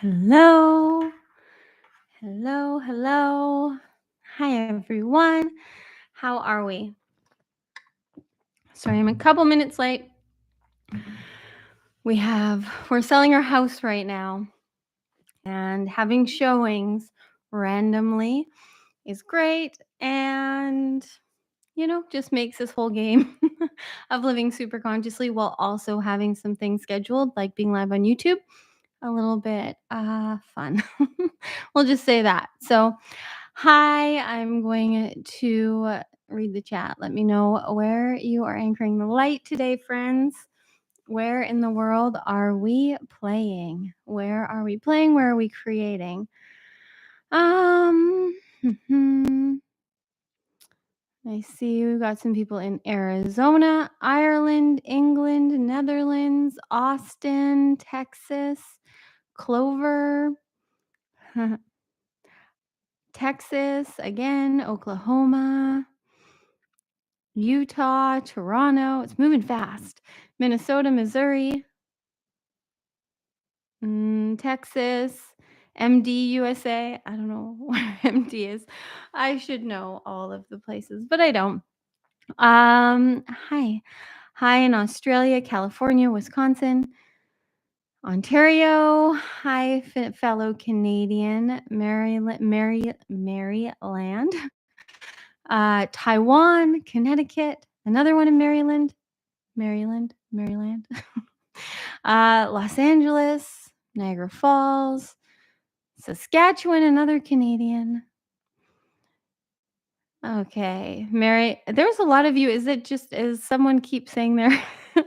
Hello, hello. Hi, everyone. How are we? Sorry, I'm a couple minutes late. We're selling our house right now, and having showings randomly is great, and just makes this whole game of living super consciously while also having some things scheduled, like being live on YouTube, a little bit fun. We'll just say that. So, hi, I'm going to read the chat. Let me know where you are anchoring the light today, friends. Where in the world are we playing? Where are we playing? Where are we creating? I see we've got some people in Arizona, Ireland, England, Netherlands, Austin, Texas, Clover, Texas, again, Oklahoma, Utah, Toronto. It's moving fast. Minnesota, Missouri, Texas, MD, USA. I don't know where MD is. I should know all of the places, but I don't. Hi in Australia, California, Wisconsin, Ontario. Hi, fellow Canadian, Maryland, Taiwan, Connecticut, another one in Maryland, Los Angeles, Niagara Falls, Saskatchewan, another Canadian. Okay, Mary, there's a lot of you. Is it just as someone keeps saying their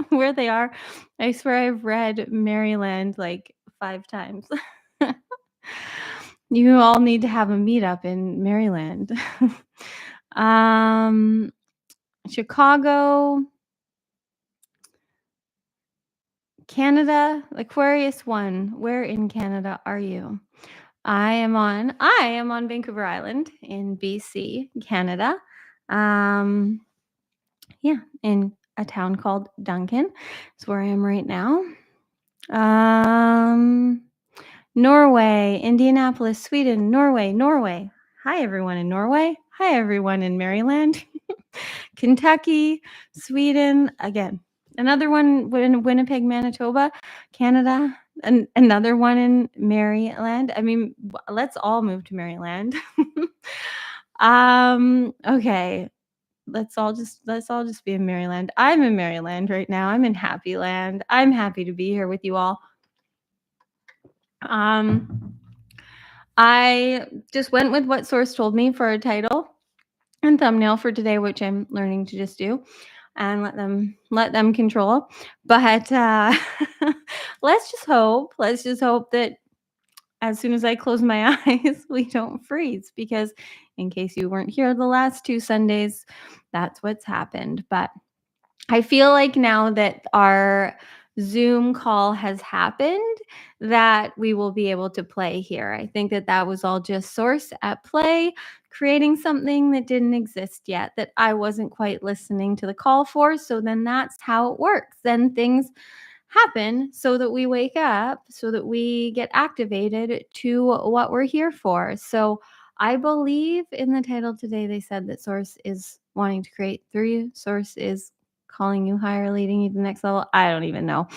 where they are? I swear I've read Maryland like 5 times. You all need to have a meetup in Maryland. Chicago, Canada, Aquarius 1. Where in Canada are you? I am on Vancouver Island in BC, Canada. In a town called Duncan. It's where I am right now. Norway, Indianapolis, Sweden, Norway. Hi, everyone in Norway. Hi, everyone in Maryland. Kentucky, Sweden, again. Another one in Winnipeg, Manitoba, Canada. And another one in Maryland. I mean, let's all move to Maryland. Okay. Let's all just be in Maryland. I'm in Maryland right now. I'm in Happy Land. I'm happy to be here with you all. I just went with what Source told me for a title and thumbnail for today, which I'm learning to just do and let them control. But let's just hope that as soon as I close my eyes, we don't freeze, because in case you weren't here the last 2 Sundays, that's what's happened. But I feel like now that our Zoom call has happened, that we will be able to play here. I think that was all just Source at play, creating something that didn't exist yet, that I wasn't quite listening to the call for. So then that's how it works. Then things happen so that we wake up, so that we get activated to what we're here for. So I believe in the title today, they said that Source is wanting to create through you. Source is calling you higher, leading you to the next level. I don't even know.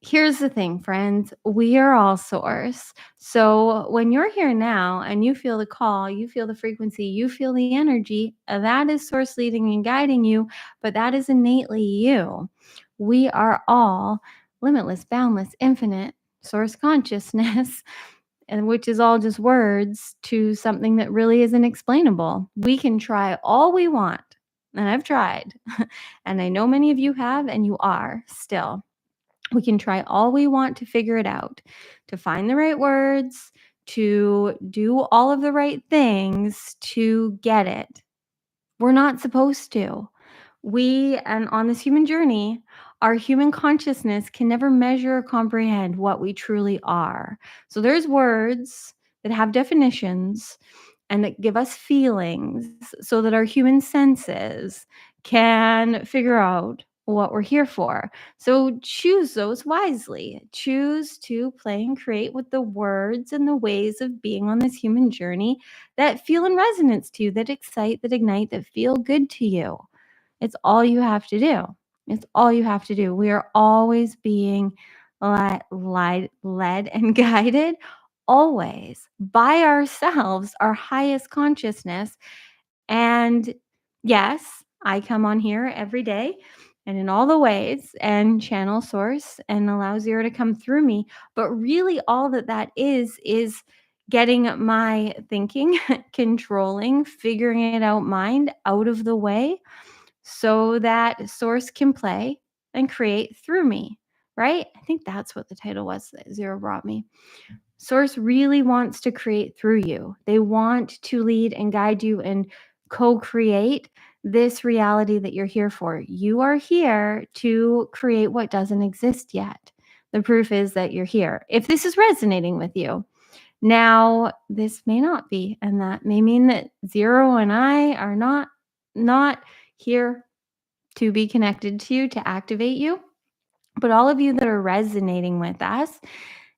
Here's the thing, friends. We are all Source. So when you're here now and you feel the call, you feel the frequency, you feel the energy, that is Source leading and guiding you, but that is innately you. We are all limitless, boundless, infinite Source consciousness, and which is all just words to something that really isn't explainable. We can try all we want, and I've tried, and I know many of you have, and you are still. We can try all we want to figure it out, to find the right words, to do all of the right things to get it. We're not supposed to. And on this human journey, our human consciousness can never measure or comprehend what we truly are. So there's words that have definitions and that give us feelings so that our human senses can figure out what we're here for. So choose those wisely. Choose to play and create with the words and the ways of being on this human journey that feel in resonance to you, that excite, that ignite, that feel good to you. It's all you have to do. It's all you have to do. We are always being led and guided, always by ourselves, our highest consciousness. And yes, I come on here every day and in all the ways and channel source and allow zero to come through me. But really, all that is getting my thinking, controlling, figuring it out mind out of the way so that source can play and create through me, right? I think that's what the title was that Zero brought me. Source really wants to create through you. They want to lead and guide you and co-create this reality that you're here for. You are here to create what doesn't exist yet. The proof is that you're here. If this is resonating with you, now this may not be, and that may mean that Zero and I are not here to be connected to you, to activate you. But all of you that are resonating with us,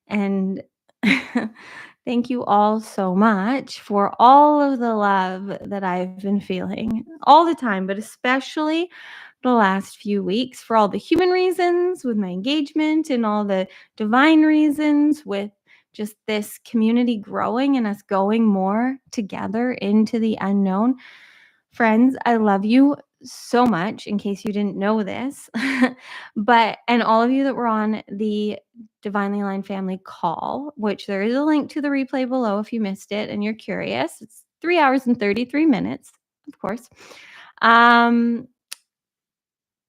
and thank you all so much for all of the love that I've been feeling all the time, but especially the last few weeks for all the human reasons with my engagement and all the divine reasons with just this community growing and us going more together into the unknown. Friends, I love you so much in case you didn't know this. And all of you that were on the Divinely Aligned Family call, which there is a link to the replay below if you missed it and you're curious. It's 3 hours and 33 minutes, of course.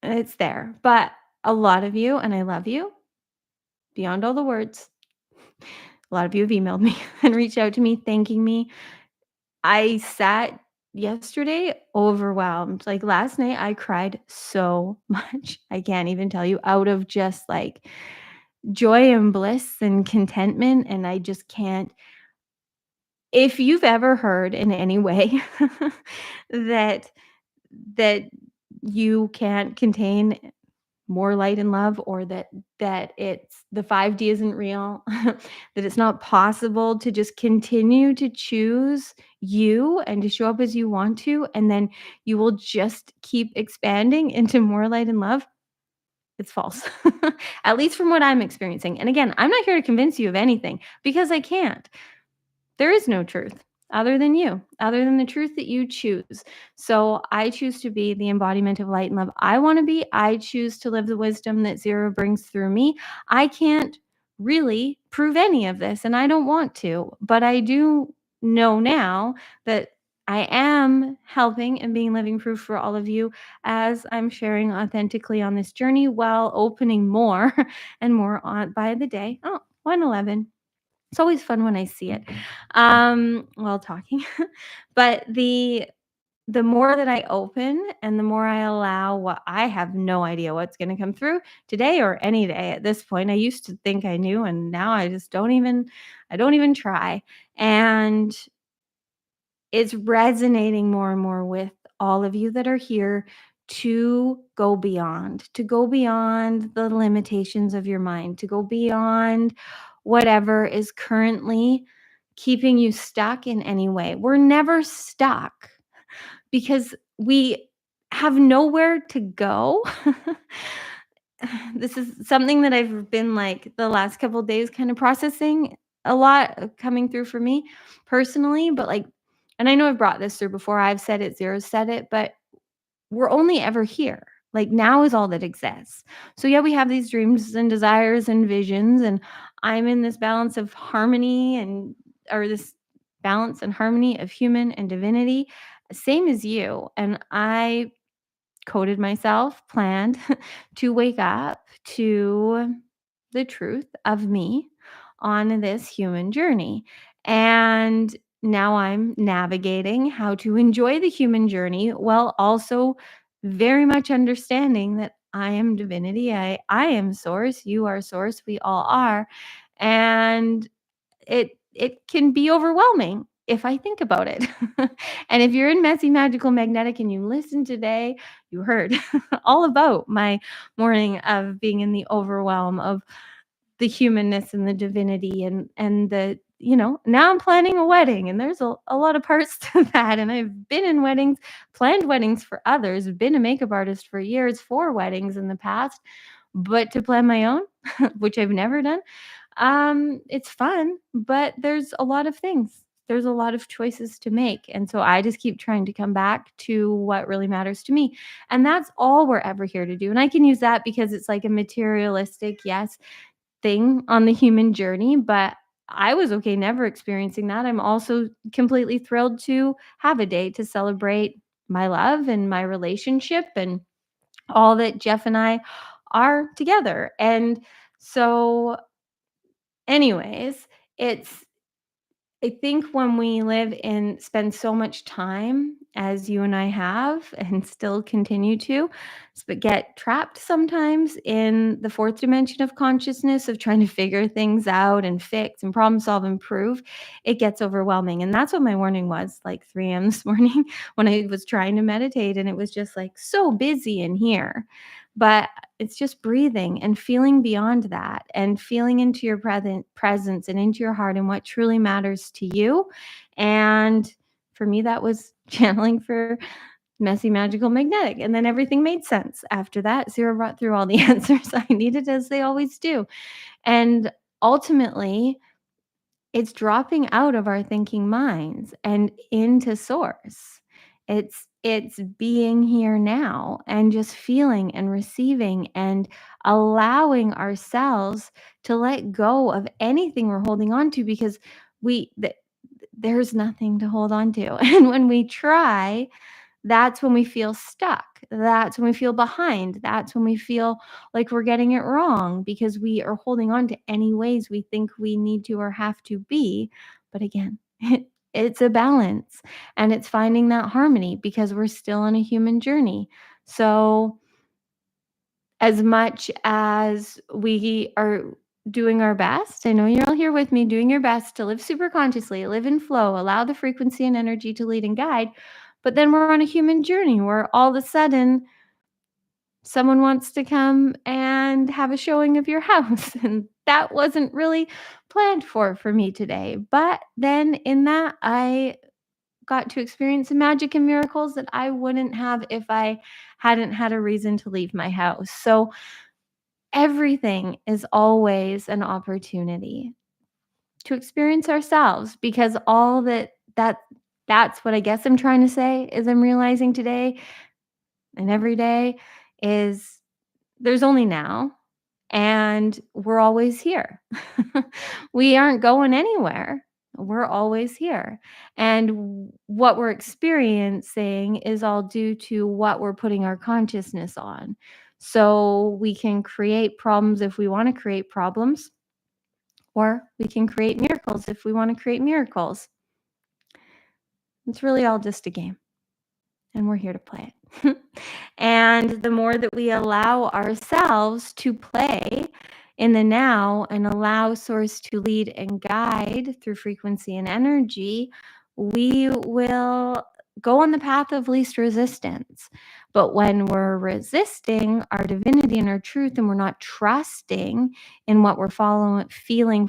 It's there. But a lot of you, and I love you beyond all the words. A lot of you have emailed me and reached out to me thanking me. I sat yesterday overwhelmed. Like last night, I cried so much. I can't even tell you, out of just like joy and bliss and contentment. And I just can't. If you've ever heard in any way that that you can't contain more light and love, or that it's the 5D isn't real, that it's not possible to just continue to choose you and to show up as you want to, and then you will just keep expanding into more light and love, it's false. At least from what I'm experiencing. And again, I'm not here to convince you of anything because I can't. There is no truth other than you, other than the truth that you choose. So I choose to be the embodiment of light and love I want to be. I choose to live the wisdom that Zero brings through me. I can't really prove any of this, and I don't want to, but I do know now that I am helping and being living proof for all of you as I'm sharing authentically on this journey while opening more and more on by the day. Oh, 111. It's always fun when I see it, while talking. But the more that I open and the more I allow what I have no idea what's gonna come through today or any day at this point. I used to think I knew, and now I just don't even try. And it's resonating more and more with all of you that are here to go beyond the limitations of your mind, to go beyond whatever is currently keeping you stuck in any way. We're never stuck because we have nowhere to go. This is something that I've been like the last couple of days kind of processing a lot, coming through for me personally, but like, and I know I've brought this through before. I've said it, Zero said it, but we're only ever here. Like now is all that exists. So yeah, we have these dreams and desires and visions, and I'm in this balance of harmony or this balance and harmony of human and divinity, same as you. And I coded myself, planned to wake up to the truth of me on this human journey. And now I'm navigating how to enjoy the human journey while also very much understanding that I am divinity. I am source. You are source. We all are. And it can be overwhelming. if I think about it. And if you're in Messy Magical Magnetic and you listen today, you heard all about my morning of being in the overwhelm of the humanness and the divinity and the now I'm planning a wedding, and there's a lot of parts to that. And I've been in weddings, planned weddings for others, been a makeup artist for years for weddings in the past, but to plan my own, which I've never done, it's fun, but there's a lot of things. There's a lot of choices to make. And so I just keep trying to come back to what really matters to me. And that's all we're ever here to do. And I can use that because it's like a materialistic, yes, thing on the human journey, but I was okay never experiencing that. I'm also completely thrilled to have a day to celebrate my love and my relationship and all that Jeff and I are together. And so, anyways, it's I think when we live and spend so much time as you and I have and still continue to, but get trapped sometimes in the fourth dimension of consciousness of trying to figure things out and fix and problem solve, improve, it gets overwhelming. And that's what my morning was like 3 a.m. this morning when I was trying to meditate. And it was just like so busy in here. But it's just breathing and feeling beyond that and feeling into your presence and into your heart and what truly matters to you. And for me, that was channeling for Messy Magical Magnetic. And then everything made sense after that. Zero brought through all the answers I needed, as they always do. And ultimately, it's dropping out of our thinking minds and into source. It's being here now and just feeling and receiving and allowing ourselves to let go of anything we're holding on to, because there's nothing to hold on to. And when we try, that's when we feel stuck. That's when we feel behind. That's when we feel like we're getting it wrong because we are holding on to any ways we think we need to or have to be. But again, it's a balance and it's finding that harmony because we're still on a human journey. So, as much as we are doing our best, I know you're all here with me doing your best to live super consciously, live in flow, allow the frequency and energy to lead and guide. But then we're on a human journey where all of a sudden someone wants to come and have a showing of your house. And that wasn't really planned for me today. But then in that, I got to experience some magic and miracles that I wouldn't have if I hadn't had a reason to leave my house. So everything is always an opportunity to experience ourselves, because all that's what I guess I'm trying to say is I'm realizing today and every day is there's only now, and we're always here. We aren't going anywhere. We're always here. And what we're experiencing is all due to what we're putting our consciousness on. So we can create problems if we want to create problems, or we can create miracles if we want to create miracles. It's really all just a game, and we're here to play it. And the more that we allow ourselves to play in the now and allow source to lead and guide through frequency and energy, we will go on the path of least resistance. But when we're resisting our divinity and our truth, and we're not trusting in what we're feeling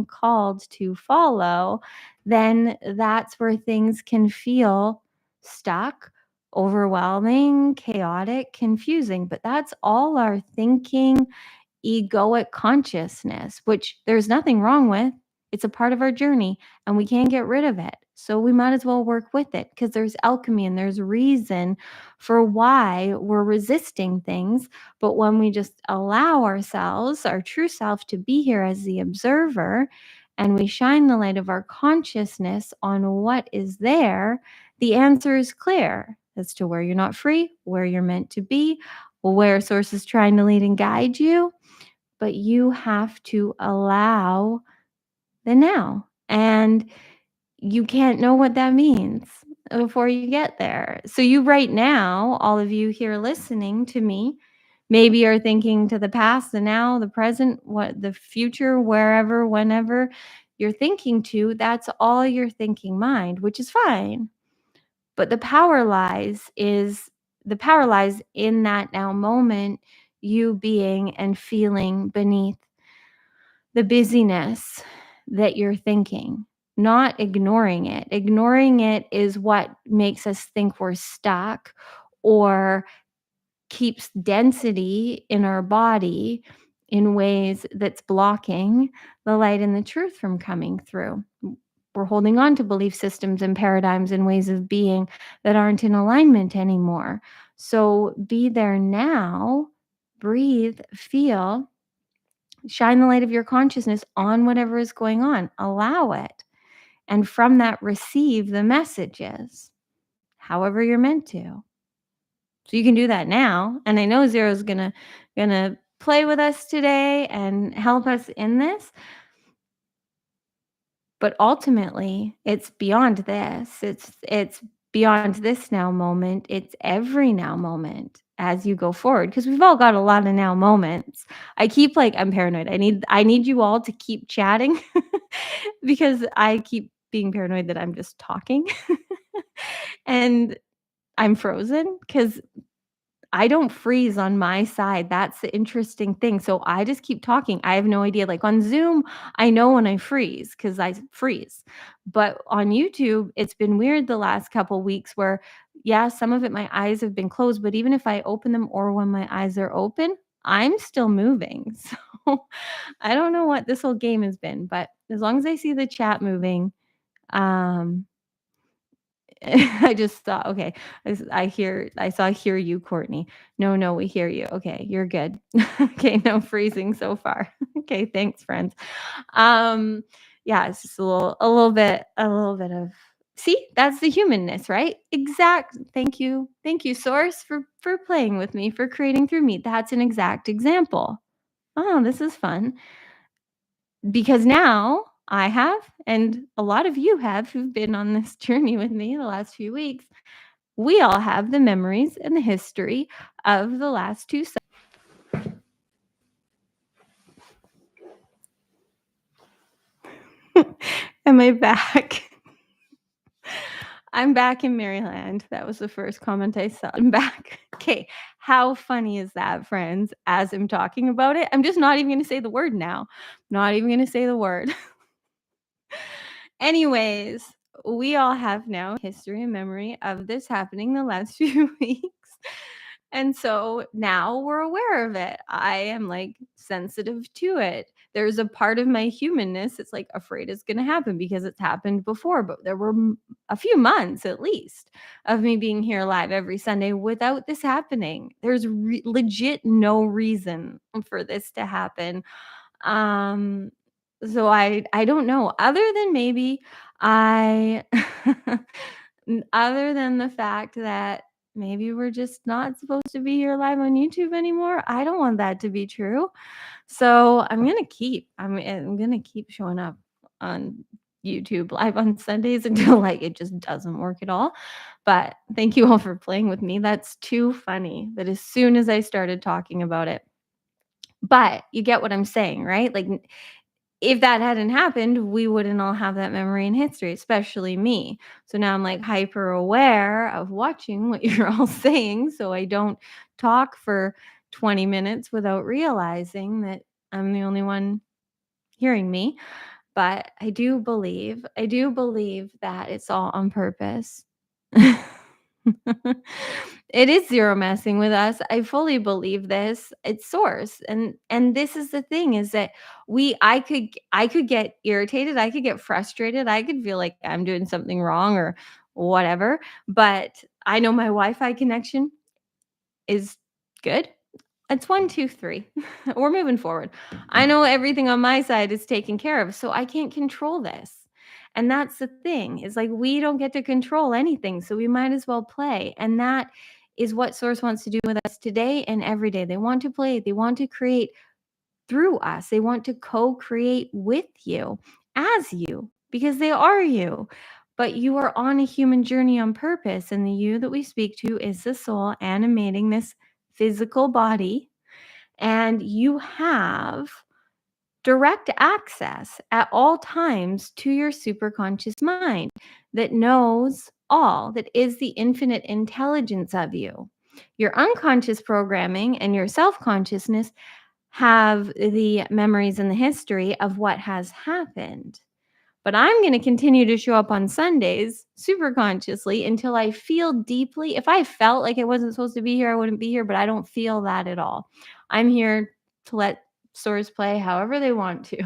called to follow, then that's where things can feel stuck, overwhelming, chaotic, confusing. But that's all our thinking, egoic consciousness, which there's nothing wrong with. It's a part of our journey and we can't get rid of it. So we might as well work with it, because there's alchemy and there's reason for why we're resisting things. But when we just allow ourselves, our true self, to be here as the observer, and we shine the light of our consciousness on what is there, the answer is clear as to where you're not free, where you're meant to be, where source is trying to lead and guide you. But you have to allow the now. And you can't know what that means before you get there. So you right now, all of you here listening to me, maybe are thinking to the past, the now, the present, what the future, wherever, whenever. you're thinking to, that's all your thinking mind, which is fine. But the power lies in that now moment, you being and feeling beneath the busyness that you're thinking, not ignoring it. Ignoring it is what makes us think we're stuck or keeps density in our body in ways that's blocking the light and the truth from coming through. We're holding on to belief systems and paradigms and ways of being that aren't in alignment anymore. So be there now, breathe, feel, shine the light of your consciousness on whatever is going on, allow it. And from that, receive the messages, however you're meant to. So you can do that now. And I know Zero's gonna play with us today and help us in this. But ultimately, it's beyond this. It's beyond this now moment. It's every now moment as you go forward, because we've all got a lot of now moments. I'm paranoid. I need you all to keep chatting because I keep being paranoid that I'm just talking and I'm frozen because I don't freeze on my side. That's the interesting thing. So I just keep talking. I have no idea. Like on Zoom, I know when I freeze because I freeze. But on YouTube, it's been weird the last couple weeks where, yeah, some of it my eyes have been closed, but even if I open them or when my eyes are open, I'm still moving. So I don't know what this whole game has been, but as long as I see the chat moving, um, I just thought, okay, I saw hear you, Courtney. No, no, we hear you. Okay, you're good. Okay, no freezing so far. Okay, thanks, friends. Um, yeah, it's just a little bit of see, that's the humanness, right? Exact. Thank you, Source, for playing with me, for creating through me. That's an exact example. Oh, this is fun because now I have, and a lot of you have who've been on this journey with me the last few weeks. We all have the memories and the history of the last two. Am I back? I'm back in Maryland. That was the first comment I saw. I'm back. Okay. How funny is that, friends? As I'm talking about it, I'm just not even going to say the word now. Not even going to say the word. Anyways, we all have now history and memory of this happening the last few weeks. And so now we're aware of it. I am like sensitive to it. There's a part of my humanness that's like afraid it's going to happen because it's happened before. But there were a few months at least of me being here live every Sunday without this happening. There's legit no reason for this to happen. Um, so I don't know, other than maybe I other than the fact that maybe we're just not supposed to be here live on YouTube anymore. I don't want that to be true. So I'm gonna keep showing up on YouTube live on Sundays until like it just doesn't work at all. But thank you all for playing with me. That's too funny that as soon as I started talking about it. But you get what I'm saying, right? Like if that hadn't happened, we wouldn't all have that memory and history, especially me. So now I'm like hyper aware of watching what you're all saying so I don't talk for 20 minutes without realizing that I'm the only one hearing me. But I do believe that it's all on purpose. It is zero messing with us. I fully believe this. It's source. And this is the thing is that I could get irritated, I could get frustrated, I could feel like I'm doing something wrong or whatever, but I know my Wi-Fi connection is good. It's 1, 2, 3. We're moving forward. I know everything on my side is taken care of, so I can't control this. And that's the thing, is like we don't get to control anything, so we might as well play. And that is what Source wants to do with us today and every day. They want to play, they want to create through us. They want to co-create with you as you because they are you. But you are on a human journey on purpose, and the you that we speak to is the soul animating this physical body, and you have direct access at all times to your superconscious mind that knows all, that is the infinite intelligence of you. Your unconscious programming and your self consciousness have the memories and the history of what has happened. But I'm going to continue to show up on Sundays super consciously until I feel deeply. If I felt like I wasn't supposed to be here, I wouldn't be here, but I don't feel that at all. I'm here to let source play however they want to.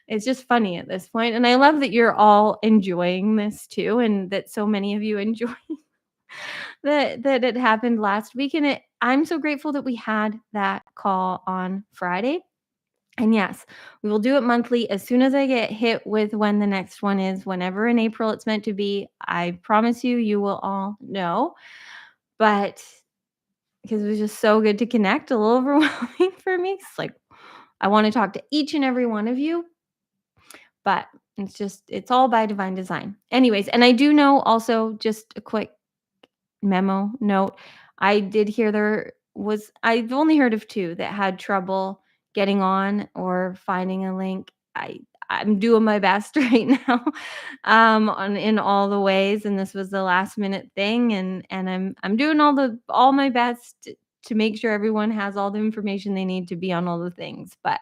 It's just funny at this point. And I love that you're all enjoying this too, and that so many of you enjoy that it happened last week. And I'm so grateful that we had that call on Friday. And yes, we will do it monthly as soon as I get hit with when the next one is, whenever in April it's meant to be. I promise you, you will all know. But because it was just so good to connect, a little overwhelming for me. It's like I want to talk to each and every one of you, but it's all by divine design. Anyways, and I do know also, just a quick memo note, I did hear I've only heard of 2 that had trouble getting on or finding a link. I'm doing my best right now, on in all the ways, and this was the last minute thing, and I'm doing all my best to make sure everyone has all the information they need to be on all the things. But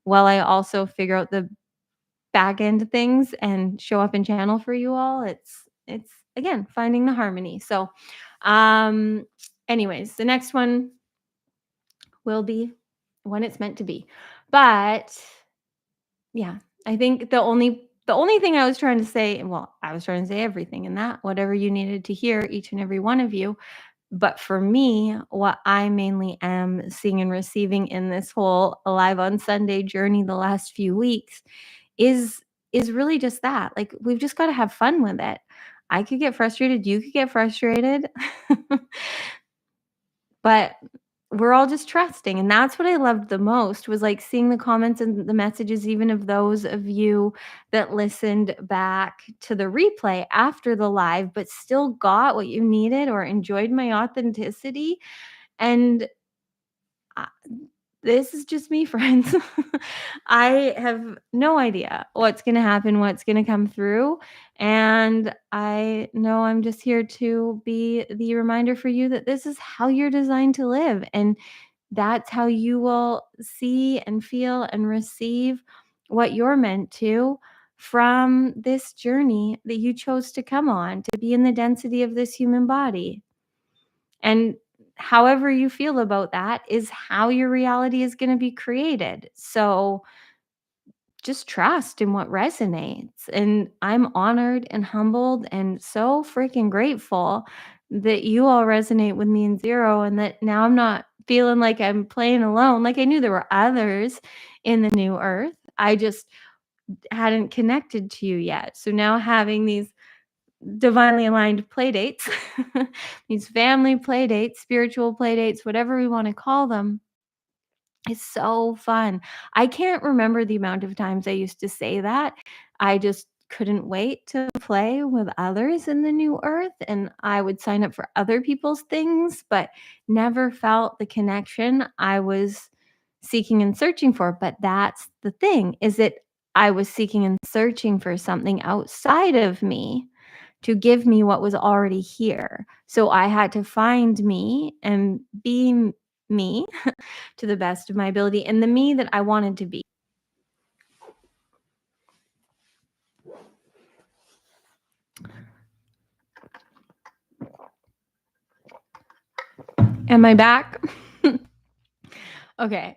while I also figure out the back end things and show up and channel for you all, it's again finding the harmony. So um anyways, the next one will be when it's meant to be. But yeah, I think the only thing I was trying to say, well, I was trying to say everything in that, whatever you needed to hear, each and every one of you. But for me, what I mainly am seeing and receiving in this whole Alive on Sunday journey the last few weeks is is really just that. Like, we've just got to have fun with it. I could get frustrated, you could get frustrated. But we're all just trusting, and that's what I loved the most, was like seeing the comments and the messages, even of those of you that listened back to the replay after the live but still got what you needed or enjoyed my authenticity. And I this is just me, friends. I have no idea what's gonna happen, what's gonna come through, and I know I'm just here to be the reminder for you that this is how you're designed to live, and that's how you will see and feel and receive what you're meant to from this journey that you chose to come on, to be in the density of this human body. And however you feel about that is how your reality is going to be created. So just trust in what resonates. And I'm honored and humbled and so freaking grateful that you all resonate with me in zero, and that now I'm not feeling like I'm playing alone. Like, I knew there were others in the new earth. I just hadn't connected to you yet. So now having these divinely aligned play dates, these family play dates, spiritual play dates, whatever we want to call them, is so fun. I can't remember the amount of times I used to say that. I just couldn't wait to play with others in the new earth, and I would sign up for other people's things, but never felt the connection I was seeking and searching for. But that's the thing, is that I was seeking and searching for something outside of me to give me what was already here. So I had to find me and be me to the best of my ability, and the me that I wanted to be. Am I back? Okay,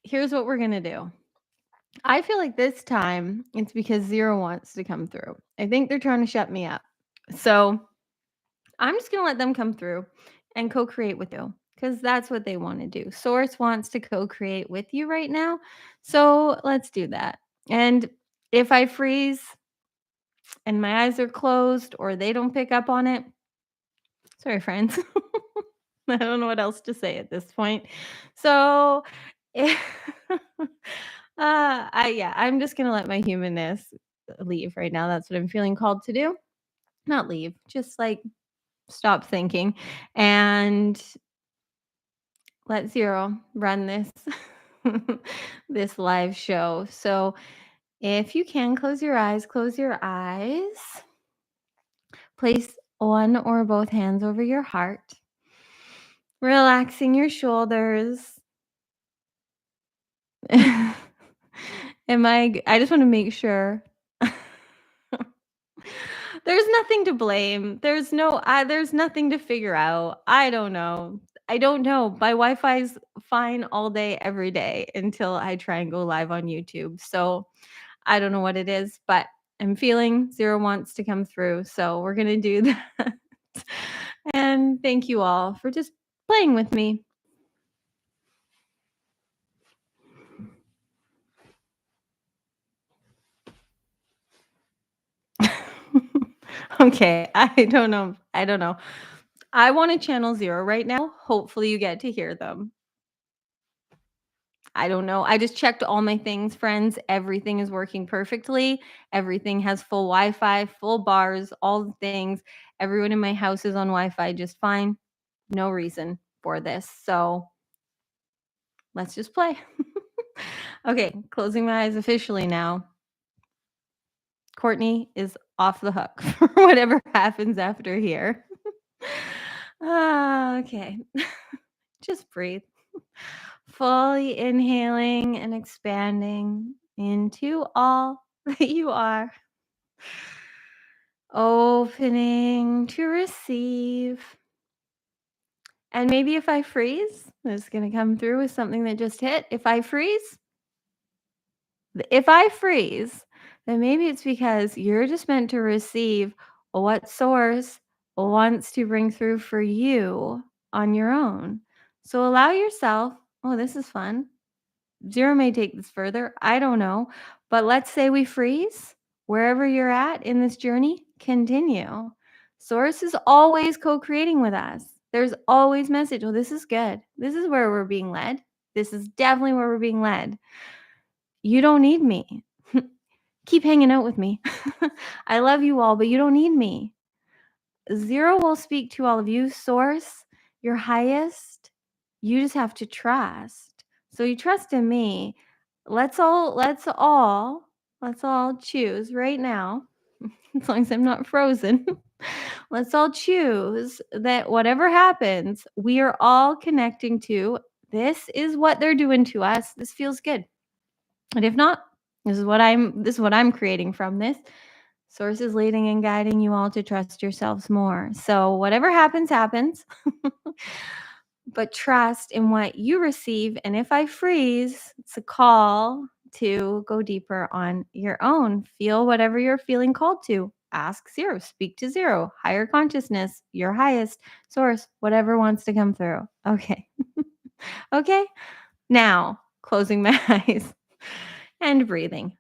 here's what we're going to do. I feel like this time it's because Zero wants to come through. I think they're trying to shut me up. So I'm just going to let them come through and co create with you, because that's what they want to do. Source wants to co create with you right now. So let's do that. And if I freeze and my eyes are closed or they don't pick up on it, sorry, friends. I don't know what else to say at this point. So, I'm just gonna let my humanness leave right now. That's what I'm feeling called to do. Not leave, just like stop thinking and let Zero run this this live show. So, if you can close your eyes, close your eyes. Place one or both hands over your heart, relaxing your shoulders. I just want to make sure. There's nothing to blame. There's nothing to figure out. I don't know. I don't know. My Wi-Fi's fine all day every day until I try and go live on YouTube. So, I don't know what it is, but I'm feeling 0 wants to come through. So, we're going to do that. And thank you all for just playing with me. Okay, I don't know. I don't know. I want to channel 0 right now. Hopefully you get to hear them. I don't know. I just checked all my things, friends. Everything is working perfectly. Everything has full Wi-Fi, full bars, all the things. Everyone in my house is on Wi-Fi just fine. No reason for this. So, let's just play. Okay, closing my eyes officially now. Courtney is off the hook for whatever happens after here. Okay. Just breathe. Fully inhaling and expanding into all that you are. Opening to receive. And maybe if I freeze, this is going to come through with something that just hit. If I freeze, then maybe it's because you're just meant to receive what source wants to bring through for you on your own. So allow yourself, oh, this is fun. 0 may take this further. I don't know. But let's say we freeze. Wherever you're at in this journey, continue. Source is always co-creating with us. There's always message. Oh, this is good. This is where we're being led. This is definitely where we're being led. You don't need me. Keep hanging out with me. I love you all, but you don't need me. 0 will speak to all of you. Source, your highest. You just have to trust. So you trust in me. Let's all choose right now. As long as I'm not frozen. Let's all choose that whatever happens, we are all connecting to this is what they're doing to us. This feels good. And if not, this is what I'm creating from this. Source is leading and guiding you all to trust yourselves more. So whatever happens, happens. But trust in what you receive. And if I freeze, it's a call to go deeper on your own. Feel whatever you're feeling called to. Ask 0, speak to 0, higher consciousness, your highest source, whatever wants to come through. Okay. Okay. Now, closing my eyes and breathing.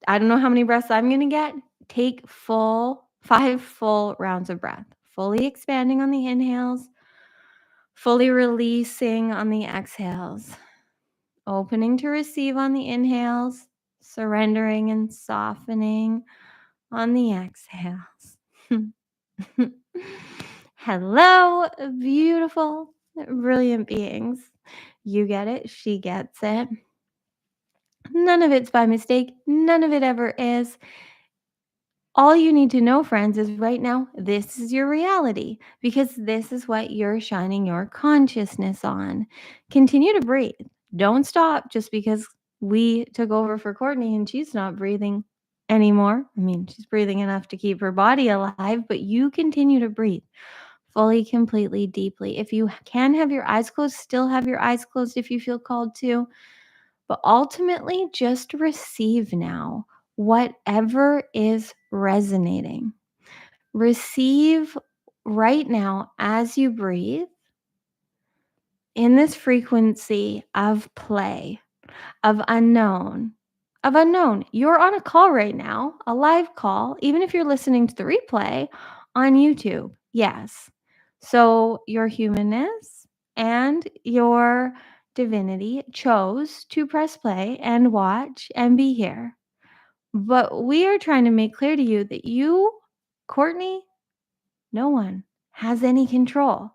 I don't know how many breaths I'm going to get. Take 5 full rounds of breath, fully expanding on the inhales, fully releasing on the exhales, opening to receive on the inhales, surrendering and softening on the exhales. Hello, beautiful, brilliant beings. You get it. She gets it. None of it's by mistake. None of it ever is. All you need to know, friends, is right now, this is your reality because this is what you're shining your consciousness on. Continue to breathe. Don't stop just because we took over for Courtney and she's not breathing anymore. I mean, she's breathing enough to keep her body alive, but you continue to breathe fully, completely, deeply. If you can have your eyes closed, still have your eyes closed if you feel called to. But ultimately, just receive now whatever is resonating. Receive right now as you breathe in this frequency of play, of unknown. Of unknown. You're on a call right now, a live call, even if you're listening to the replay on YouTube. Yes. So your humanness and your divinity chose to press play and watch and be here. But we are trying to make clear to you that you, Courtney, no one has any control.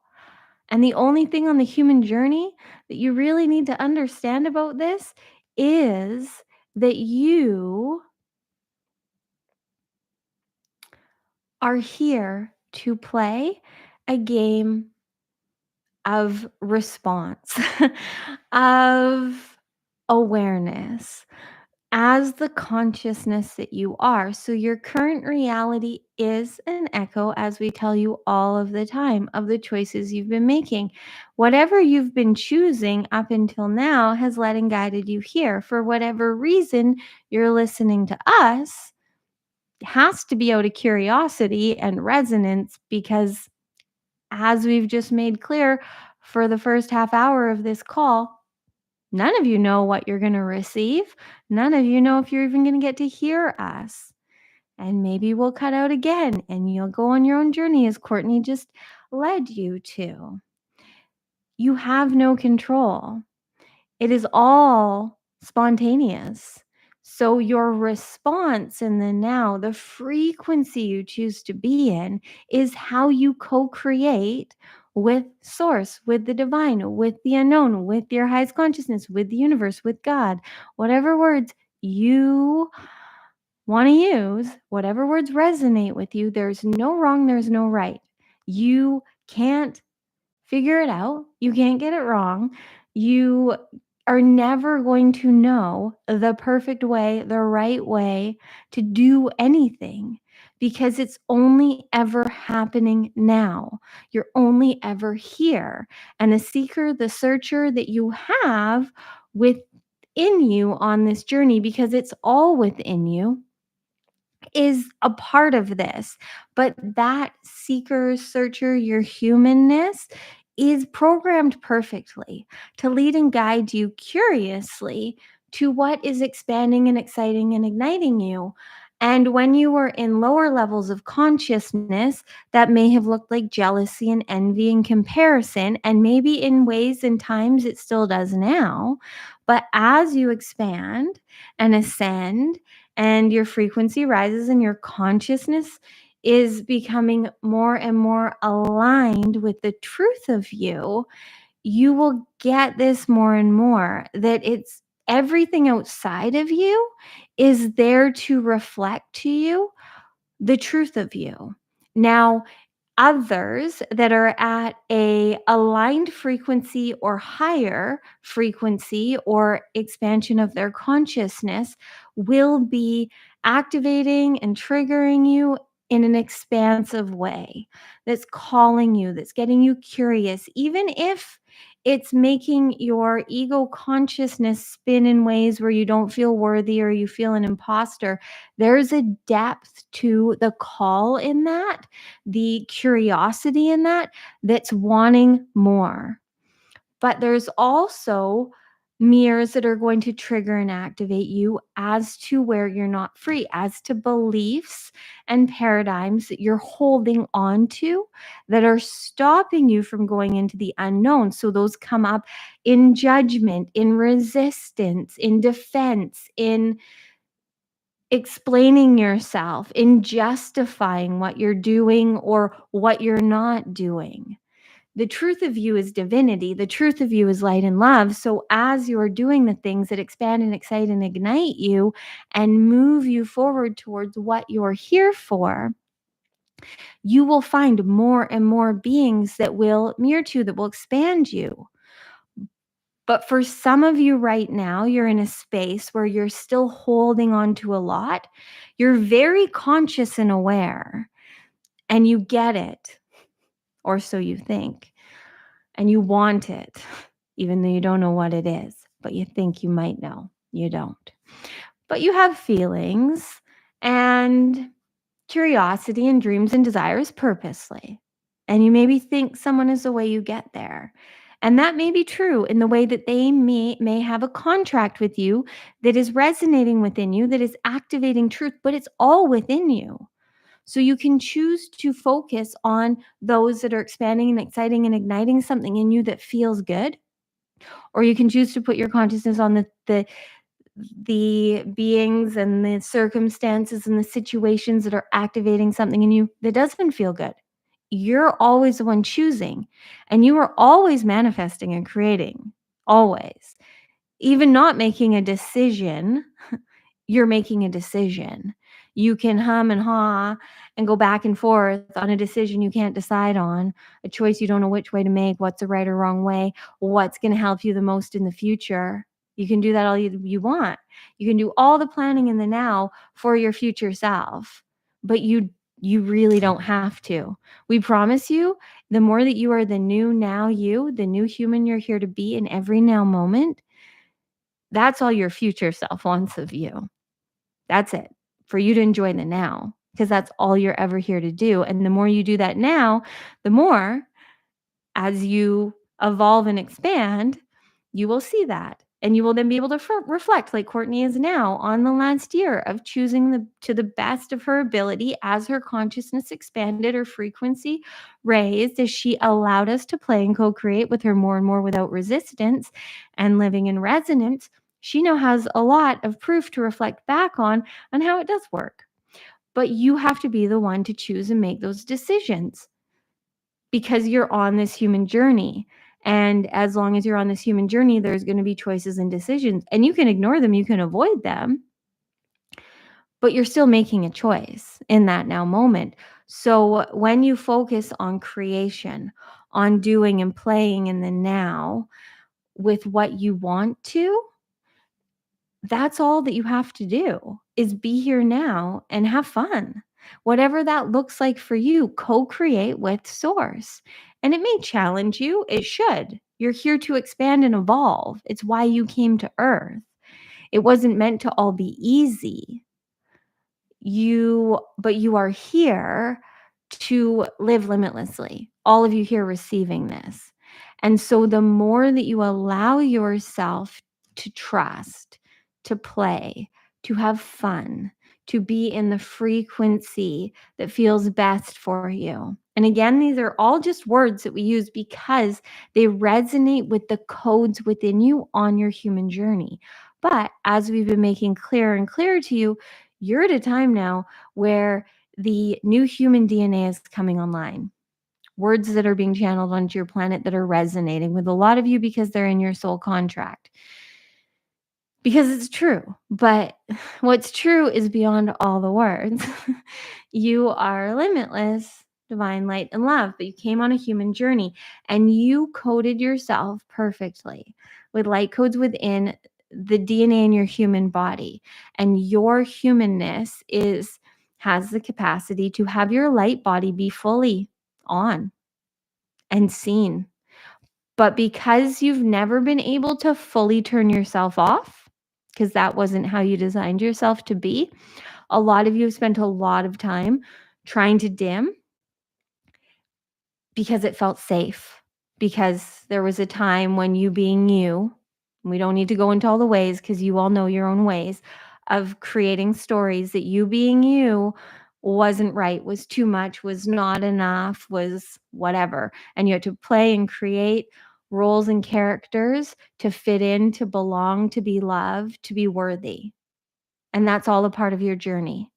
And the only thing on the human journey that you really need to understand about this is that you are here to play a game of response, of awareness as the consciousness that you are. So, your current reality is an echo, as we tell you all of the time, of the choices you've been making. Whatever you've been choosing up until now has led and guided you here. For whatever reason, you're listening to us, it has to be out of curiosity and resonance because, as we've just made clear for the first half hour of this call, none of you know what you're going to receive. None of you know if you're even going to get to hear us. And maybe we'll cut out again and you'll go on your own journey as Courtney just led you to. You have no control. It is all spontaneous. So your response in the now, the frequency you choose to be in, is how you co-create with source, with the divine, with the unknown, with your highest consciousness, with the universe, with God. Whatever words you want to use, whatever words resonate with you, there's no wrong, there's no right. You can't figure it out. You can't get it wrong. You are never going to know the perfect way, the right way to do anything because it's only ever happening now. You're only ever here. And the seeker, the searcher that you have within you on this journey, because it's all within you, is a part of this. But that seeker, searcher, your humanness is programmed perfectly to lead and guide you curiously to what is expanding and exciting and igniting you. And when you were in lower levels of consciousness, that may have looked like jealousy and envy and comparison. And maybe in ways and times it still does now. But as you expand and ascend, and your frequency rises and your consciousness is becoming more and more aligned with the truth of you, you will get this more and more that it's everything outside of you is there to reflect to you the truth of you. Now, others that are at a aligned frequency or higher frequency or expansion of their consciousness will be activating and triggering you in an expansive way that's calling you, that's getting you curious, even if it's making your ego consciousness spin in ways where you don't feel worthy or you feel an imposter. There's a depth to the call in that, the curiosity in that, that's wanting more. But there's also mirrors that are going to trigger and activate you as to where you're not free, as to beliefs and paradigms that you're holding on to that are stopping you from going into the unknown. So those come up in judgment, in resistance, in defense, in explaining yourself, in justifying what you're doing or what you're not doing. The truth of you is divinity. The truth of you is light and love. So as you're doing the things that expand and excite and ignite you and move you forward towards what you're here for, you will find more and more beings that will mirror to you, that will expand you. But for some of you right now, you're in a space where you're still holding on to a lot. You're very conscious and aware, and you get it, or so you think, and you want it, even though you don't know what it is, but you think you might know. You don't. But you have feelings and curiosity and dreams and desires purposely. And you maybe think someone is the way you get there. And that may be true in the way that they may have a contract with you that is resonating within you, that is activating truth, but it's all within you. So you can choose to focus on those that are expanding and exciting and igniting something in you that feels good. Or you can choose to put your consciousness on the beings and the circumstances and the situations that are activating something in you that doesn't feel good. you're always the one choosing, and you are always manifesting and creating, always. Even not making a decision, you're making a decision. You can hum and haw and go back and forth on a decision you can't decide on, a choice you don't know which way to make, what's the right or wrong way, what's going to help you the most in the future. You can do that all you want. You can do all the planning in the now for your future self, but you really don't have to. We promise you, the more that you are the new now you, the new human you're here to be in every now moment, that's all your future self wants of you. That's it. For you to enjoy the now, because that's all you're ever here to do. And the more you do that now, the more as you evolve and expand, you will see that. And you will then be able to reflect, like Courtney is now, on the last year of choosing to the best of her ability as her consciousness expanded, her frequency raised, as she allowed us to play and co-create with her more and more without resistance and living in resonance. She now has a lot of proof to reflect back on how it does work. But you have to be the one to choose and make those decisions, because you're on this human journey. And as long as you're on this human journey, there's going to be choices and decisions, and you can ignore them, you can avoid them, but you're still making a choice in that now moment. So when you focus on creation, on doing and playing in the now with what you want to, that's all that you have to do, is be here now and have fun. Whatever that looks like for you, co-create with source. And it may challenge you, it should. You're here to expand and evolve. It's why you came to Earth. It wasn't meant to all be easy. But you are here to live limitlessly. All of you here receiving this. And so the more that you allow yourself to trust, to play, to have fun, to be in the frequency that feels best for you. And again, these are all just words that we use because they resonate with the codes within you on your human journey. But as we've been making clearer and clearer to you, you're at a time now where the new human DNA is coming online. Words that are being channeled onto your planet that are resonating with a lot of you because they're in your soul contract. Because it's true. But what's true is beyond all the words. You are limitless, divine light and love, but you came on a human journey and you coded yourself perfectly with light codes within the DNA in your human body. And your humanness has the capacity to have your light body be fully on and seen. But because you've never been able to fully turn yourself off, because that wasn't how you designed yourself to be, a lot of you have spent a lot of time trying to dim because it felt safe. Because there was a time when you being you, we don't need to go into all the ways because you all know your own ways of creating stories, that you being you wasn't right, was too much, was not enough, was whatever. And you had to play and create roles and characters to fit in, to belong, to be loved, to be worthy. And that's all a part of your journey.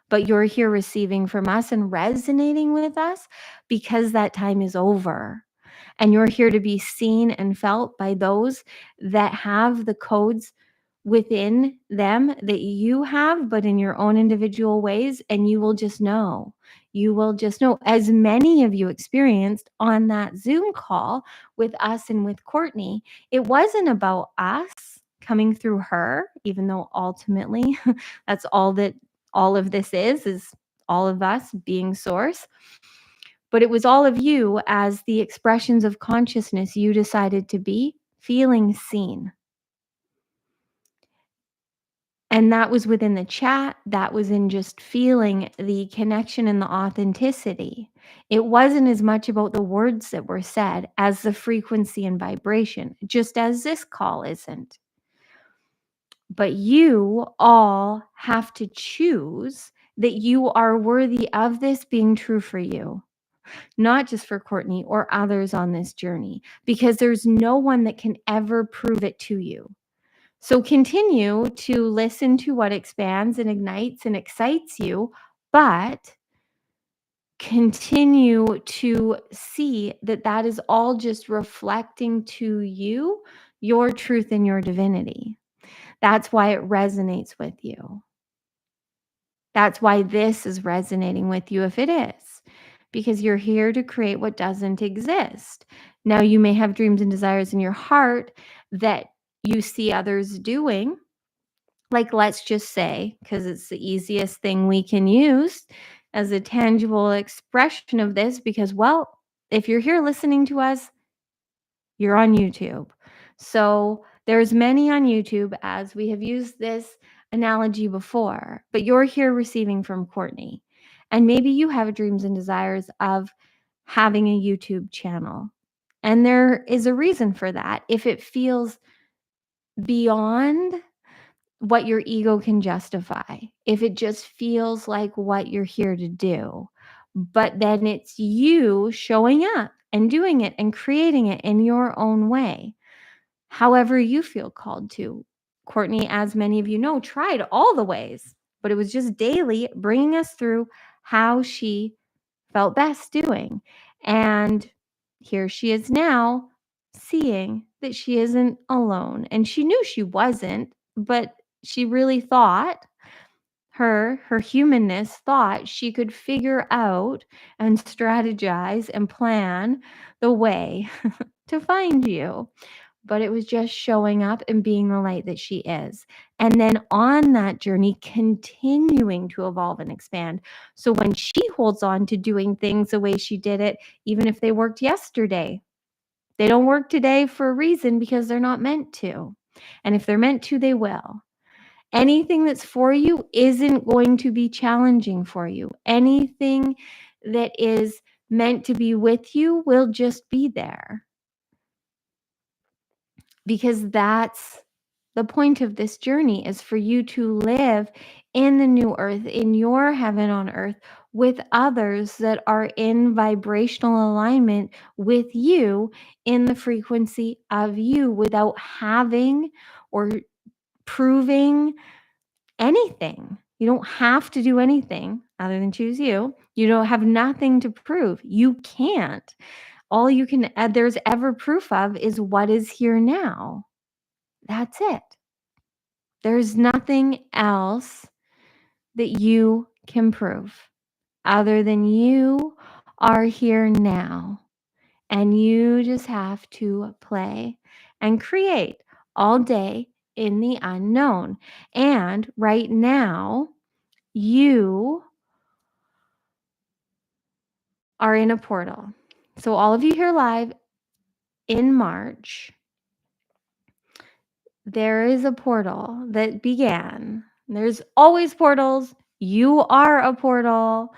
But you're here receiving from us and resonating with us because that time is over. And you're here to be seen and felt by those that have the codes within them that you have, but in your own individual ways. And you will just know. You will just know, as many of you experienced on that Zoom call with us and with Courtney. It wasn't about us coming through her, even though ultimately that's all that all of this is all of us being source. But it was all of you as the expressions of consciousness you decided to be, feeling seen. And that was within the chat. That was in just feeling the connection and the authenticity. It wasn't as much about the words that were said as the frequency and vibration, just as this call isn't. But you all have to choose that you are worthy of this being true for you, not just for Courtney or others on this journey, because there's no one that can ever prove it to you. So continue to listen to what expands and ignites and excites you, but continue to see that that is all just reflecting to you your truth and your divinity. That's why it resonates with you. That's why this is resonating with you if it is, because you're here to create what doesn't exist. Now, you may have dreams and desires in your heart that you see others doing. Like, let's just say, because it's the easiest thing we can use as a tangible expression of this, because, well, if you're here listening to us, you're on YouTube. So there's many on YouTube, as we have used this analogy before, but you're here receiving from Courtney. And maybe you have dreams and desires of having a YouTube channel. And there is a reason for that. If it feels beyond what your ego can justify, if it just feels like what you're here to do, but then it's you showing up and doing it and creating it in your own way, however you feel called to. Courtney, as many of you know, tried all the ways, but it was just daily bringing us through how she felt best doing. And here she is now, seeing that she isn't alone. And she knew she wasn't, but she really thought, her humanness thought she could figure out and strategize and plan the way to find you. But it was just showing up and being the light that she is. And then on that journey, continuing to evolve and expand. So when she holds on to doing things the way she did it, even if they worked yesterday, they don't work today for a reason, because they're not meant to. And if they're meant to, they will. Anything that's for you isn't going to be challenging for you. Anything that is meant to be with you will just be there, because that's the point of this journey, is for you to live in the new earth, in your heaven on earth, with others that are in vibrational alignment with you, in the frequency of you, without having or proving anything. You don't have to do anything other than choose you. You don't have nothing to prove. You can't. All you can there's ever proof of is what is here now. That's it. There's nothing else that you can prove other than you are here now. And you just have to play and create all day in the unknown. And right now, you are in a portal. So, all of you here live in March, there is a portal that began. There's always portals. You are a portal.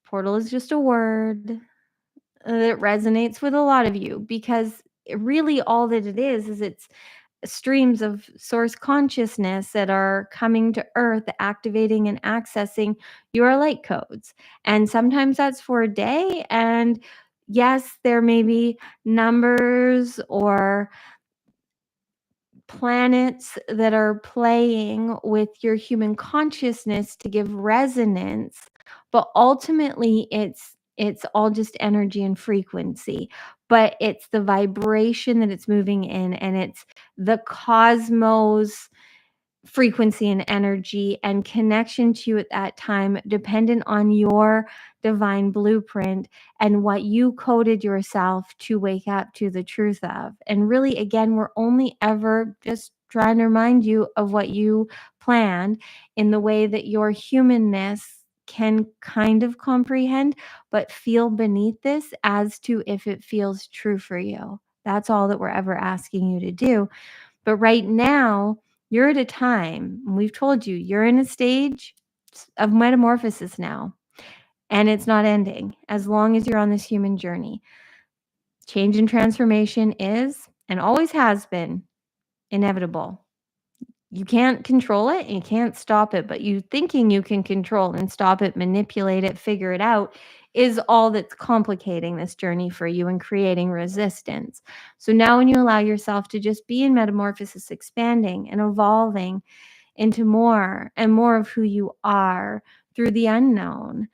Portal is just a word that resonates with a lot of you, because really all that it is it's streams of source consciousness that are coming to earth, activating and accessing your light codes. And sometimes that's for a day. And yes, there may be numbers or planets that are playing with your human consciousness to give resonance, but ultimately it's all just energy and frequency. But it's the vibration that it's moving in, and it's the cosmos frequency and energy and connection to you at that time, dependent on your divine blueprint and what you coded yourself to wake up to the truth of. And really, again, we're only ever just trying to remind you of what you planned, in the way that your humanness can kind of comprehend, but feel beneath this as to if it feels true for you. That's all that we're ever asking you to do. But right now, you're at a time, and we've told you, you're in a stage of metamorphosis now, and it's not ending as long as you're on this human journey. Change and transformation is, and always has been, inevitable. You can't control it and you can't stop it, but you thinking you can control and stop it, manipulate it, figure it out, is all that's complicating this journey for you and creating resistance. So now, when you allow yourself to just be in metamorphosis, expanding and evolving into more and more of who you are through the unknown,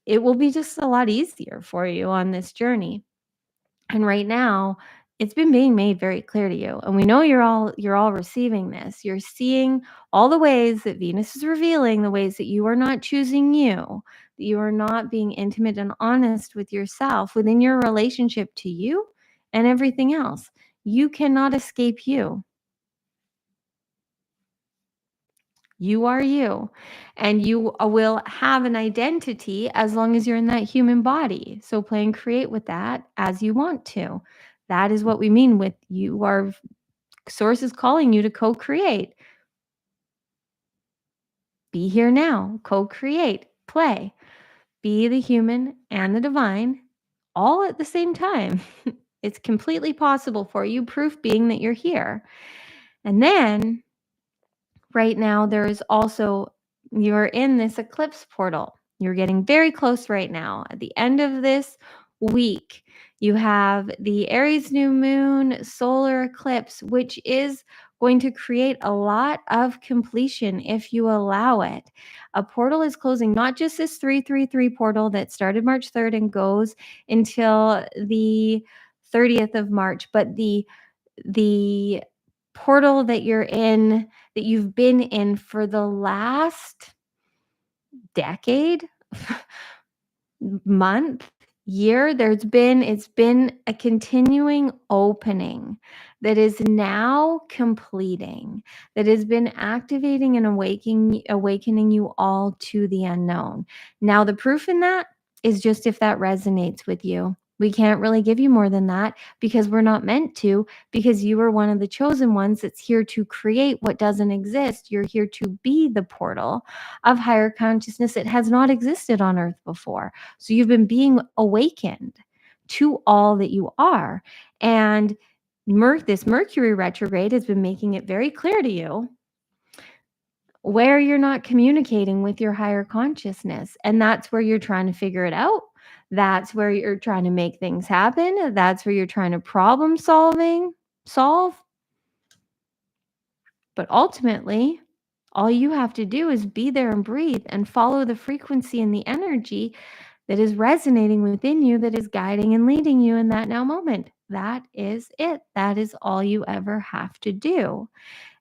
it will be just a lot easier for you on this journey. And right now, it's been being made very clear to you. And we know you're all receiving this. You're seeing all the ways that Venus is revealing the ways that you are not choosing you, that you are not being intimate and honest with yourself within your relationship to you and everything else. You cannot escape you. You are you, and you will have an identity as long as you're in that human body. So play and create with that as you want to. That is what we mean with you are source is calling you to co-create. Be here now, co-create, play, be the human and the divine all at the same time. It's completely possible for you, proof being that you're here. And then right now there is also you're in this eclipse portal. You're getting very close right now. At the end of this week, you have the Aries new moon solar eclipse, which is going to create a lot of completion if you allow it. A portal is closing, not just this 333 portal that started March 3rd and goes until the 30th of March, but the portal that you're in, that you've been in for the last decade, month, year, it's been a continuing opening that is now completing, that has been activating and awakening you all to the unknown. Now, the proof in that is just if that resonates with you. We can't really give you more than that because we're not meant to, because you are one of the chosen ones that's here to create what doesn't exist. You're here to be the portal of higher consciousness that has not existed on earth before. So you've been being awakened to all that you are. And this Mercury retrograde has been making it very clear to you where you're not communicating with your higher consciousness. And that's where you're trying to figure it out. That's where you're trying to make things happen. That's where you're trying to solve. But ultimately, all you have to do is be there and breathe and follow the frequency and the energy that is resonating within you, that is guiding and leading you in that now moment. That is it. That is all you ever have to do.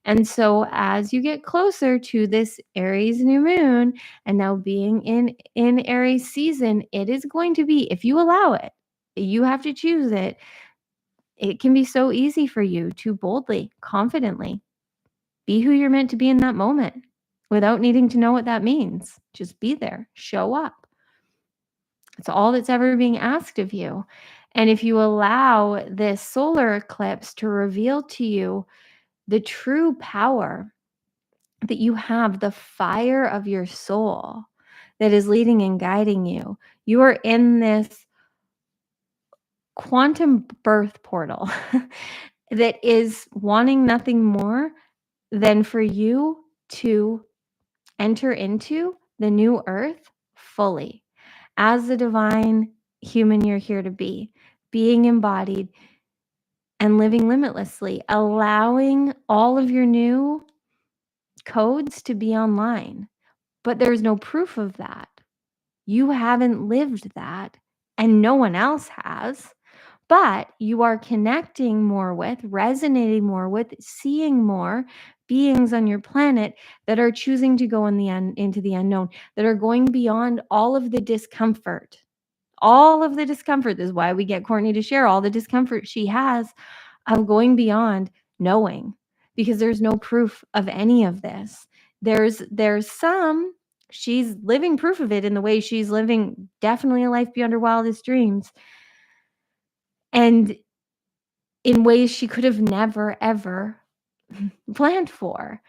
And so as you get closer to this Aries new moon and now being in Aries season, it is going to be, if you allow it, you have to choose it. It can be so easy for you to boldly, confidently be who you're meant to be in that moment without needing to know what that means. Just be there, show up. It's all that's ever being asked of you. And if you allow this solar eclipse to reveal to you the true power that you have, the fire of your soul that is leading and guiding you, you are in this quantum birth portal that is wanting nothing more than for you to enter into the new earth fully as the divine human you're here to be, being embodied and living limitlessly, allowing all of your new codes to be online. But there's no proof of that. You haven't lived that, and no one else has. But you are connecting more with, resonating more with, seeing more beings on your planet that are choosing to go into the unknown, that are going beyond all of the discomfort. All of the discomfort. This is why we get Courtney to share all the discomfort she has of going beyond knowing, because there's no proof of any of this. There's some, she's living proof of it in the way she's living definitely a life beyond her wildest dreams. And in ways she could have never, ever planned for,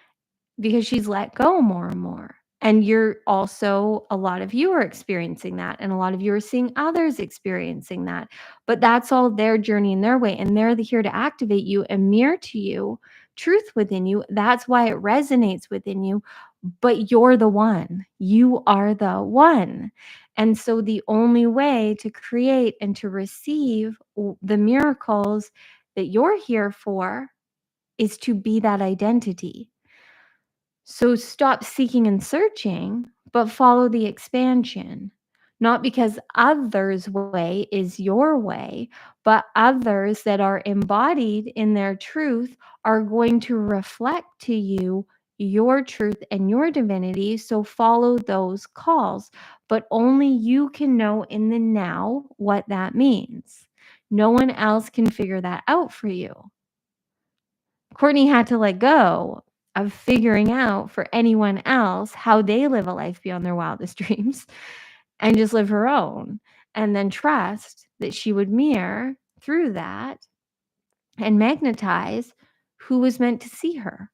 because she's let go more and more. And you're also, a lot of you are experiencing that, and a lot of you are seeing others experiencing that. But that's all their journey and their way. And they're here to activate you and mirror to you truth within you. That's why it resonates within you. But you're the one. You are the one. And so the only way to create and to receive the miracles that you're here for is to be that identity. So stop seeking and searching, but follow the expansion. not because others' way is your way, but others that are embodied in their truth are going to reflect to you your truth and your divinity. So follow those calls, but only you can know in the now what that means. No one else can figure that out for you. Cortnie had to let go of figuring out for anyone else how they live a life beyond their wildest dreams and just live her own, and then trust that she would mirror through that and magnetize who was meant to see her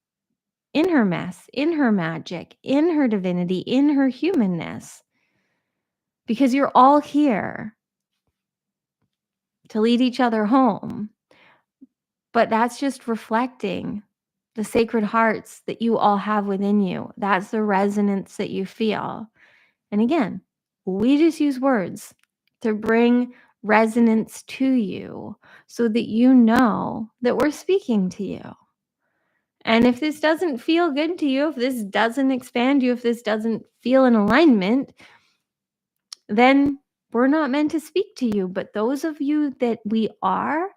in her mess, in her magic, in her divinity, in her humanness. Because you're all here to lead each other home. But that's just reflecting the sacred hearts that you all have within you. That's the resonance that you feel. And again, we just use words to bring resonance to you so that you know that we're speaking to you. And if this doesn't feel good to you, if this doesn't expand you, if this doesn't feel in alignment, then we're not meant to speak to you. But those of you that we are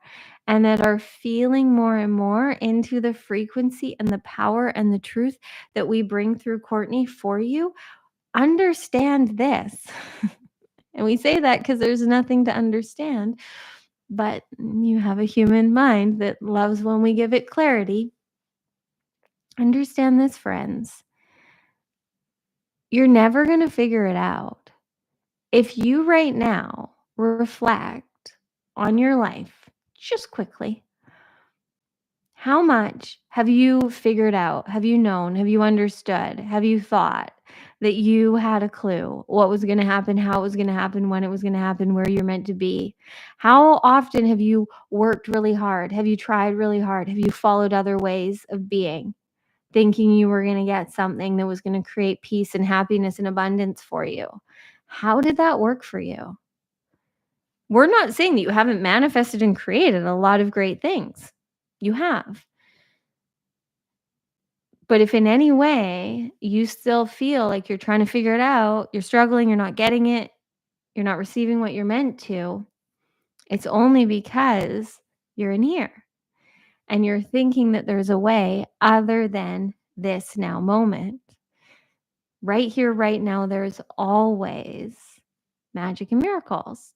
and that are feeling more and more into the frequency and the power and the truth that we bring through Cortnie for you, understand this. And we say that because there's nothing to understand, but you have a human mind that loves when we give it clarity. Understand this, friends. You're never going to figure it out. If you right now reflect on your life just quickly, how much have you figured out? Have you known? Have you understood? Have you thought that you had a clue what was going to happen, how it was going to happen, when it was going to happen, where you're meant to be? How often have you worked really hard? Have you tried really hard? Have you followed other ways of being, thinking you were going to get something that was going to create peace and happiness and abundance for you? How did that work for you? We're not saying that you haven't manifested and created a lot of great things. You have. But if in any way you still feel like you're trying to figure it out, you're struggling, you're not getting it, you're not receiving what you're meant to, it's only because you're in here and you're thinking that there's a way other than this now moment. Right here, right now, there's always magic and miracles.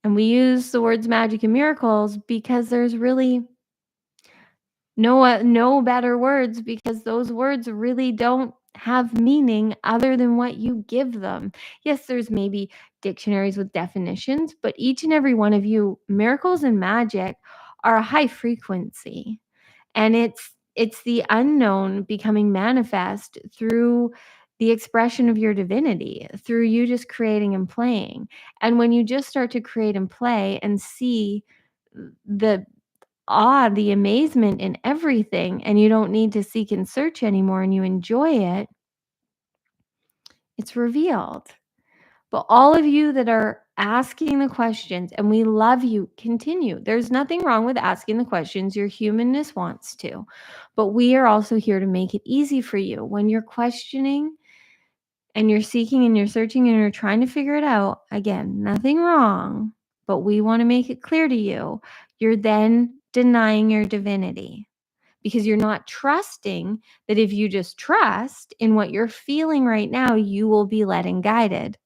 And we use the words magic and miracles because there's really no better words, because those words really don't have meaning other than what you give them. Yes, there's maybe dictionaries with definitions, but each and every one of you, miracles and magic are a high frequency. And it's the unknown becoming manifest through the expression of your divinity, through you just creating and playing. And when you just start to create and play and see the awe, the amazement in everything, and you don't need to seek and search anymore and you enjoy it, it's revealed. But all of you that are asking the questions, and we love you, continue. There's nothing wrong with asking the questions. Your humanness wants to. But we are also here to make it easy for you. When you're questioning and you're seeking and you're searching and you're trying to figure it out, again, nothing wrong, but we want to make it clear to you. You're then denying your divinity because you're not trusting that if you just trust in what you're feeling right now, you will be led and guided.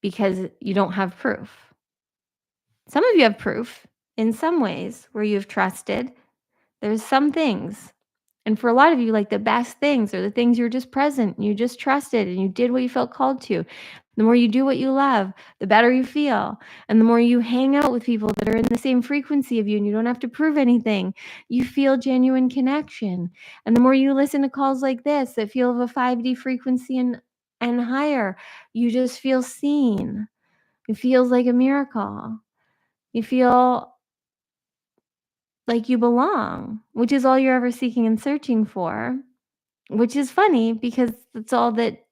Because you don't have proof. Some of you have proof in some ways where you've trusted. There's some things. And for a lot of you, like the best things are the things you're just present, and you just trusted, and you did what you felt called to. The more you do what you love, the better you feel. And the more you hang out with people that are in the same frequency of you and you don't have to prove anything, you feel genuine connection. And the more you listen to calls like this that feel of a 5D frequency and higher, you just feel seen. It feels like a miracle. You feel like you belong, which is all you're ever seeking and searching for, which is funny because that's all that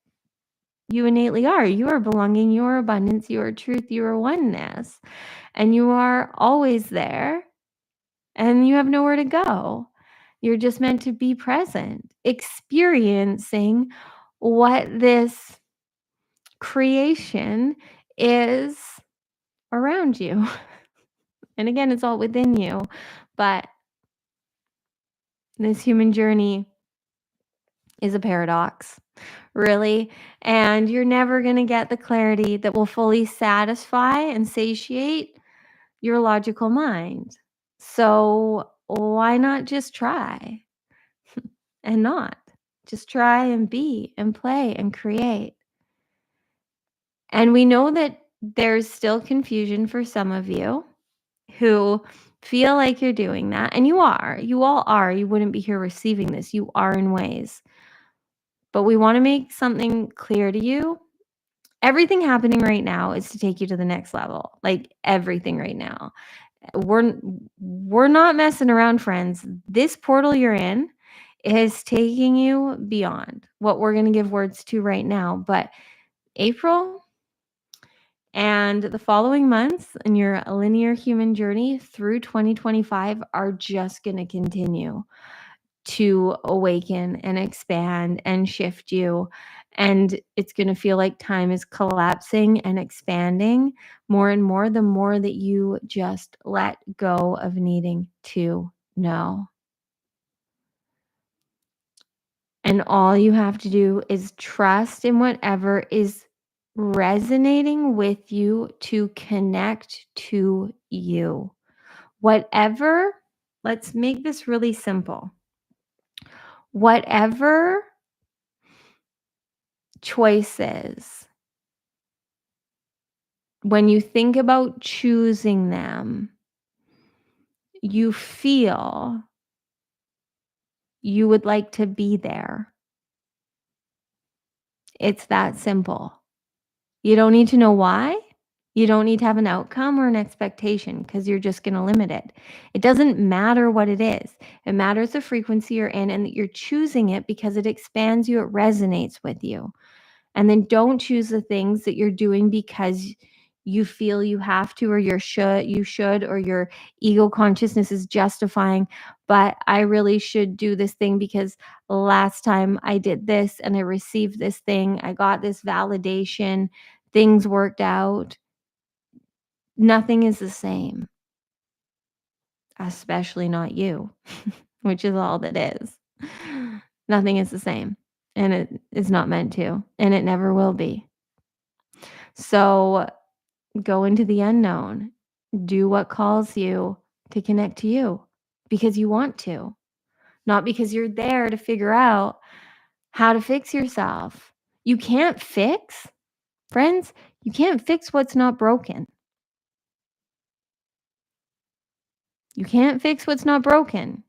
you innately are. You are belonging, you are abundance, you are truth, you are oneness, and you are always there and you have nowhere to go. You're just meant to be present, experiencing what this creation is around you. And again, it's all within you, but this human journey is a paradox, really, and you're never going to get the clarity that will fully satisfy and satiate your logical mind. So, why not just try and not? Just try and be and play and create. And we know that there's still confusion for some of you who feel like you're doing that. And you are. You all are. You wouldn't be here receiving this. You are in ways. But we want to make something clear to you. Everything happening right now is to take you to the next level. Like everything right now. We're not messing around, friends. This portal you're in is taking you beyond what we're going to give words to right now. But April and the following months in your linear human journey through 2025 are just going to continue to awaken and expand and shift you. And it's going to feel like time is collapsing and expanding more and more the more that you just let go of needing to know. And all you have to do is trust in whatever is resonating with you to connect to you. Whatever, let's make this really simple. Whatever choices, when you think about choosing them, you feel you would like to be there. It's that simple. You don't need to know why. You don't need to have an outcome or an expectation because you're just going to limit it. It doesn't matter what it is. It matters the frequency you're in and that you're choosing it because it expands you, it resonates with you. And then don't choose the things that you're doing because you feel you have to or you should or your ego consciousness is justifying, but I really should do this thing because last time I did this and I received this thing, I got this validation, things worked out. Nothing is the same, especially not you, which is all that is. Nothing is the same, and it is not meant to, and it never will be. So go into the unknown. Do what calls you to connect to you because you want to, not because you're there to figure out how to fix yourself. You can't fix, friends, you can't fix what's not broken. You can't fix what's not broken.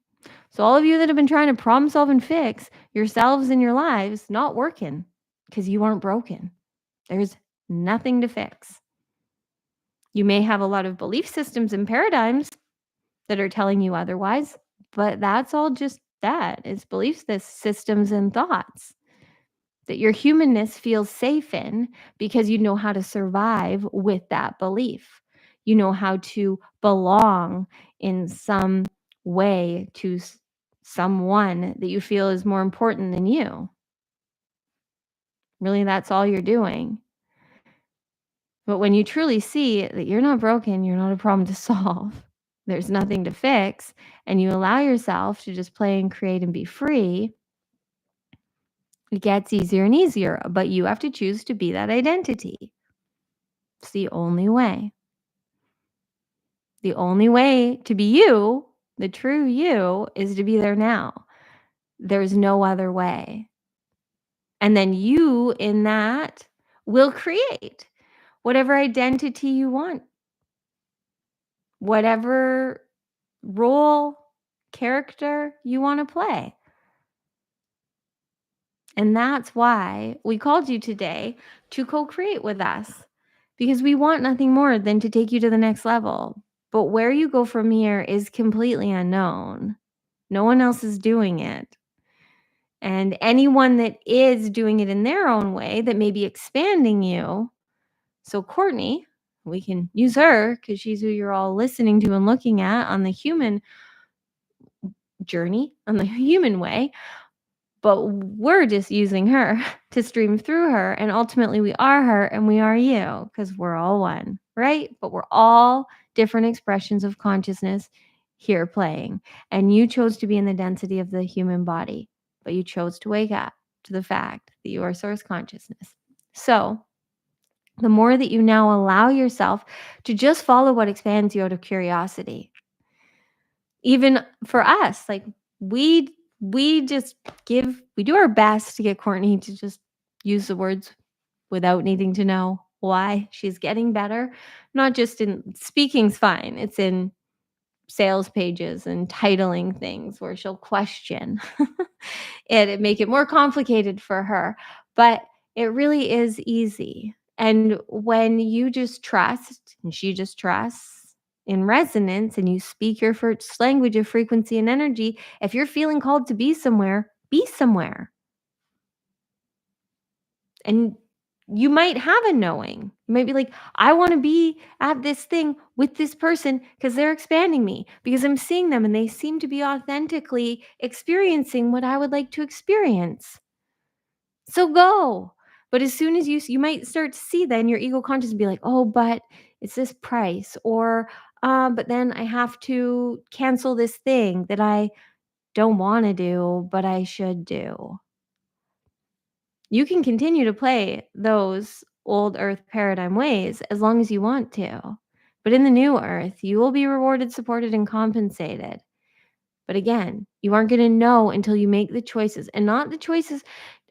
So all of you that have been trying to problem solve and fix yourselves and your lives, not working because you aren't broken. There's nothing to fix. You may have a lot of belief systems and paradigms that are telling you otherwise, but that's all just that. It's belief systems and thoughts that your humanness feels safe in because you know how to survive with that belief. You know how to belong in some way to someone that you feel is more important than you. Really, that's all you're doing. But when you truly see that you're not broken, you're not a problem to solve, there's nothing to fix, and you allow yourself to just play and create and be free, it gets easier and easier. But you have to choose to be that identity. It's the only way. The only way to be you, the true you, is to be there now. There's no other way. And then you, in that, will create whatever identity you want, whatever role, character you want to play. And that's why we called you today to co-create with us, because we want nothing more than to take you to the next level. But where you go from here is completely unknown. No one else is doing it. And anyone that is doing it in their own way that may be expanding you. So Courtney, we can use her because she's who you're all listening to and looking at on the human journey, on the human way. but we're just using her to stream through her, and ultimately we are her and we are you because we're all one, right? But we're all different expressions of consciousness here playing. And you chose to be in the density of the human body, but you chose to wake up to the fact that you are source consciousness. So the more that you now allow yourself to just follow what expands you out of curiosity, even for us, like we just we do our best to get Courtney to just use the words without needing to know why. She's getting better, not just in speaking's fine. It's in sales pages and titling things where she'll question it make it more complicated for her. But it really is easy. And when you just trust, and she just trusts in resonance, and you speak your first language of frequency and energy, if you're feeling called to be somewhere, be somewhere. And you might have a knowing. You might be like, I want to be at this thing with this person because they're expanding me, because I'm seeing them and they seem to be authentically experiencing what I would like to experience. So go. But as soon as you might start to see then your ego conscious and be like, oh, but it's this price, or but then I have to cancel this thing that I don't want to do, but I should do. You can continue to play those old earth paradigm ways as long as you want to. But in the new earth, you will be rewarded, supported, and compensated. But again, you aren't going to know until you make the choices, and not the choices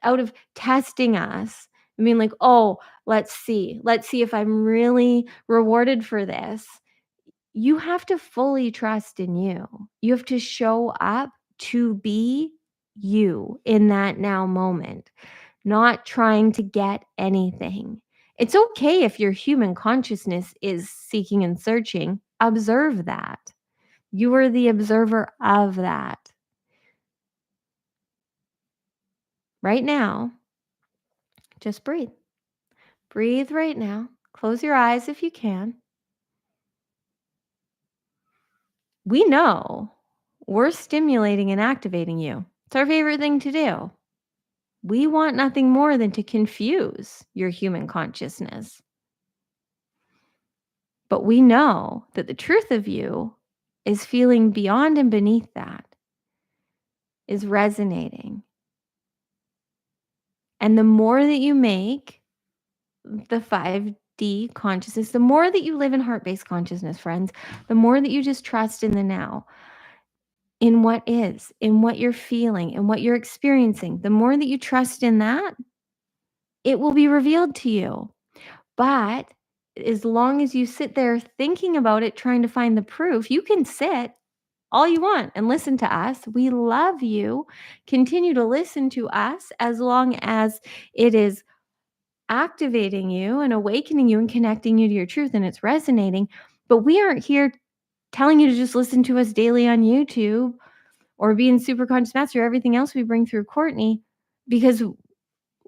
out of testing us. I mean, like, oh, let's see if I'm really rewarded for this. You have to fully trust in you. You have to show up to be you in that now moment, not trying to get anything. It's okay if your human consciousness is seeking and searching. Observe that. You are the observer of that. Right now, just breathe. Breathe right now. Close your eyes if you can. We know we're stimulating and activating you. It's our favorite thing to do. We want nothing more than to confuse your human consciousness. But we know that the truth of you is feeling beyond and beneath that, is resonating. And the more that you make the 5D consciousness, the more that you live in heart-based consciousness, friends, the more that you just trust in the now, in what is, in what you're feeling, in what you're experiencing, the more that you trust in that, it will be revealed to you. But as long as you sit there thinking about it, trying to find the proof, you can sit all you want and listen to us. We love you. Continue to listen to us as long as it is activating you and awakening you and connecting you to your truth and it's resonating. But we aren't here telling you to just listen to us daily on YouTube or be in super conscious master or everything else we bring through Courtney because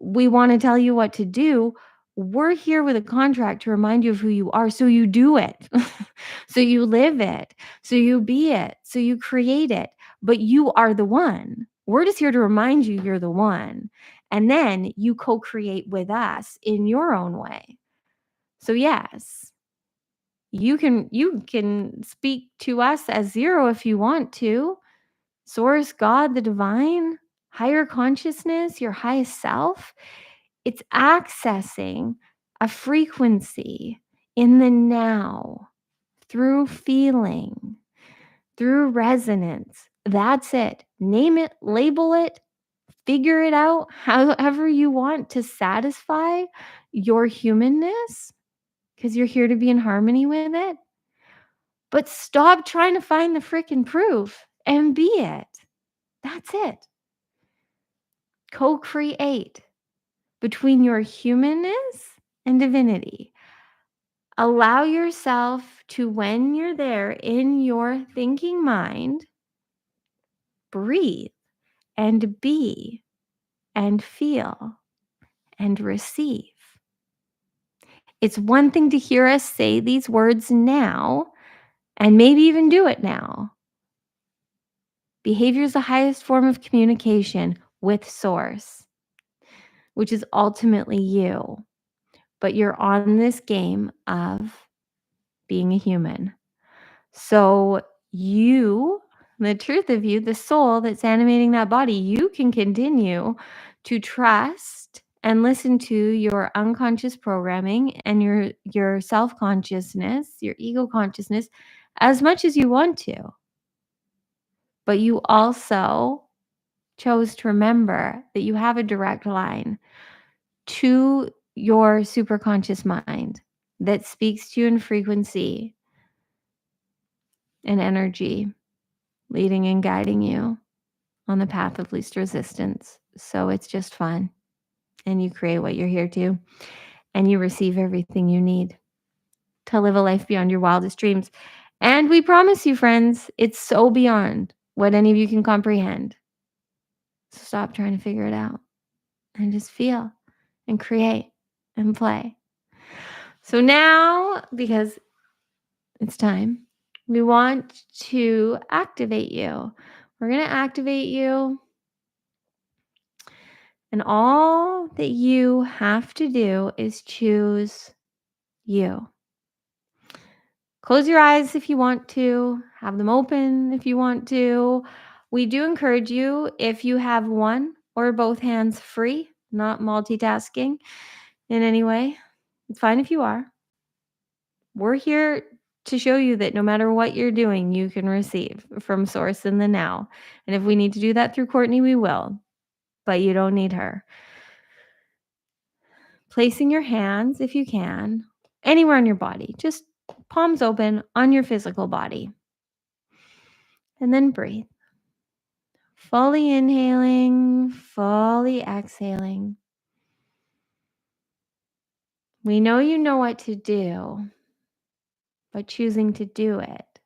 we want to tell you what to do. We're here with a contract to remind you of who you are so you do it. So you live it. So you be it. So you create it. But you are the one. We're just here to remind you you're the one. And then you co-create with us in your own way. So yes, you can speak to us as zero if you want to. Source, God, the divine, higher consciousness, your highest self. It's accessing a frequency in the now through feeling, through resonance. That's it. Name it, label it, figure it out however you want to satisfy your humanness because you're here to be in harmony with it. But stop trying to find the freaking proof and be it. That's it. Co-create between your humanness and divinity. Allow yourself to, when you're there in your thinking mind, breathe and be and feel and receive. It's one thing to hear us say these words now and maybe even do it now. Behavior is the highest form of communication. with Source, which is ultimately you. But you're on this game of being a human. So you, the truth of you, the soul that's animating that body, you can continue to trust and listen to your unconscious programming and your self-consciousness, your ego consciousness as much as you want to. But you also chose to remember that you have a direct line to your superconscious mind that speaks to you in frequency and energy, leading and guiding you on the path of least resistance. So it's just fun. And you create what you're here to, and you receive everything you need to live a life beyond your wildest dreams. And we promise you, friends, it's so beyond what any of you can comprehend. So stop trying to figure it out and just feel and create and play. So now, because it's time, we want to activate you. We're going to activate you. And all that you have to do is choose you. Close your eyes if you want to, have them open if you want to. We do encourage you, if you have one or both hands free, not multitasking in any way, it's fine if you are. We're here to show you that no matter what you're doing, you can receive from Source in the now. And if we need to do that through Cortnie, we will. But you don't need her. Placing your hands, if you can, anywhere on your body, just palms open on your physical body. And then breathe. Fully inhaling, fully exhaling. We know you know what to do, but choosing to do it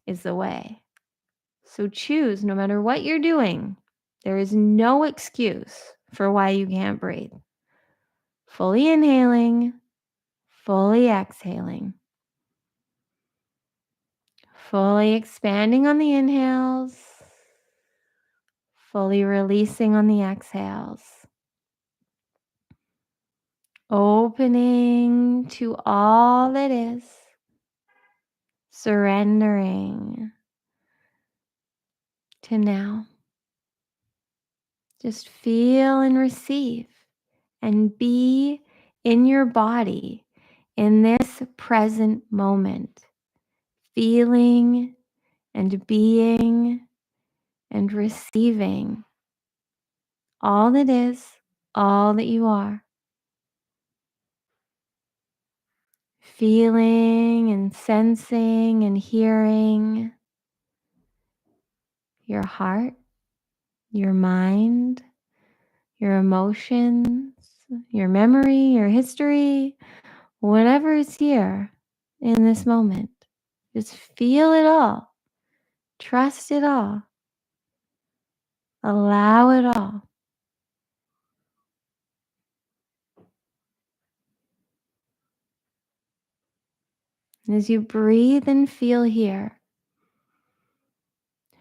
is the way. So choose, no matter what you're doing, there is no excuse for why you can't breathe. Fully inhaling, fully exhaling. Fully expanding on the inhales, fully releasing on the exhales. Opening to all that is. Surrendering to now. Just feel and receive and be in your body in this present moment. Feeling and being and receiving all that is, all that you are. Feeling and sensing and hearing your heart, your mind, your emotions, your memory, your history, whatever is here in this moment. Just feel it all. Trust it all. Allow it all. And as you breathe and feel here,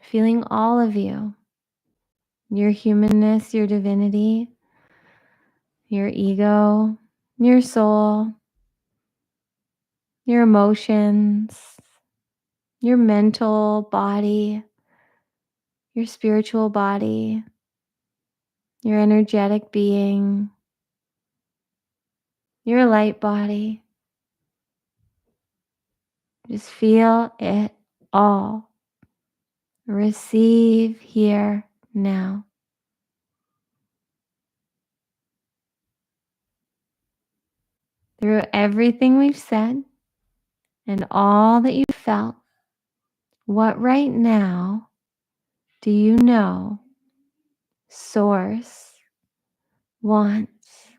feeling all of you, your humanness, your divinity, your ego, your soul, your emotions, your mental body, your spiritual body, your energetic being, your light body. Just feel it all. Receive here now. Through everything we've said and all that you've felt, what right now do you know Source wants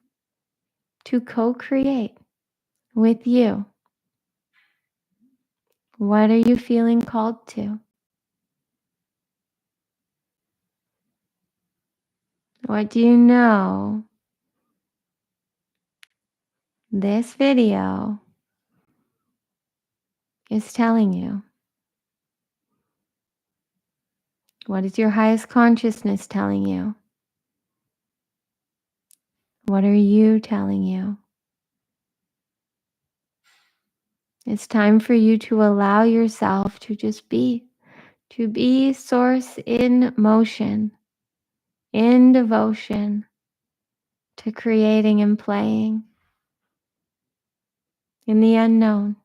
to co-create with you? What are you feeling called to? What do you know this video is telling you? What is your highest consciousness telling you? What are you telling you? It's time for you to allow yourself to just be, to be source in motion, in devotion to creating and playing in the unknown,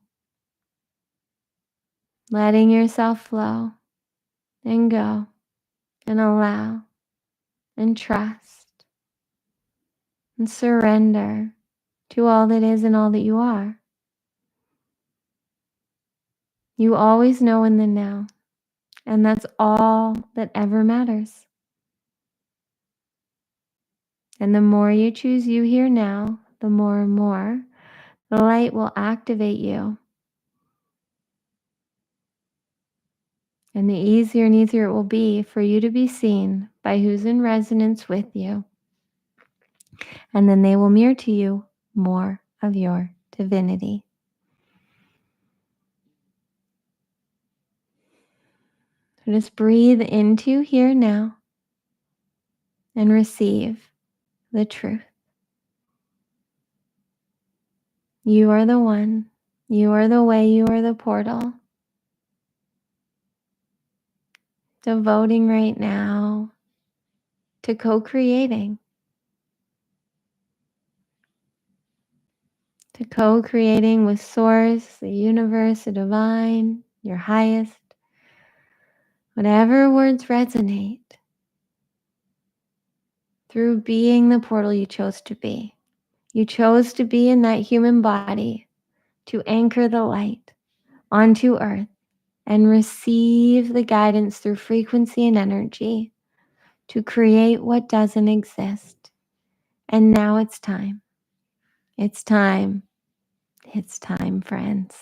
letting yourself flow and go and allow and trust and surrender to all that is and all that you are. You always know in the now, and that's all that ever matters. And the more you choose you here now, the more and more the light will activate you. And the easier and easier it will be for you to be seen by who's in resonance with you. And then they will mirror to you more of your divinity. So just breathe into here now and receive the truth. You are the one. You are the way. You are the portal. Devoting right now to co-creating. To co-creating with Source, the universe, the divine, your highest. Whatever words resonate. Through being the portal you chose to be. You chose to be in that human body to anchor the light onto earth and receive the guidance through frequency and energy to create what doesn't exist. And now it's time. It's time. It's time, friends,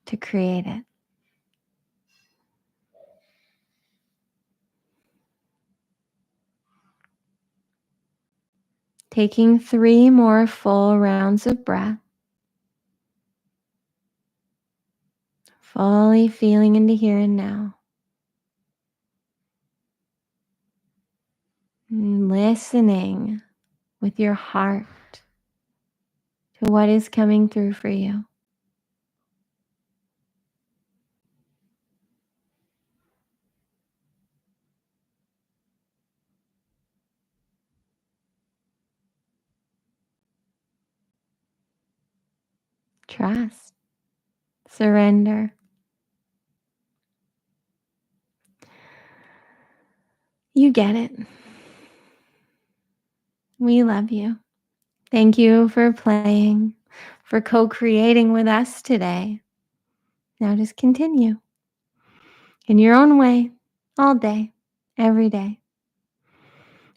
to create it. Taking 3 more full rounds of breath. Fully feeling into here and now. And listening with your heart to what is coming through for you. Trust. Surrender. You get it. We love you. Thank you for playing, for co-creating with us today. Now just continue in your own way, all day, every day.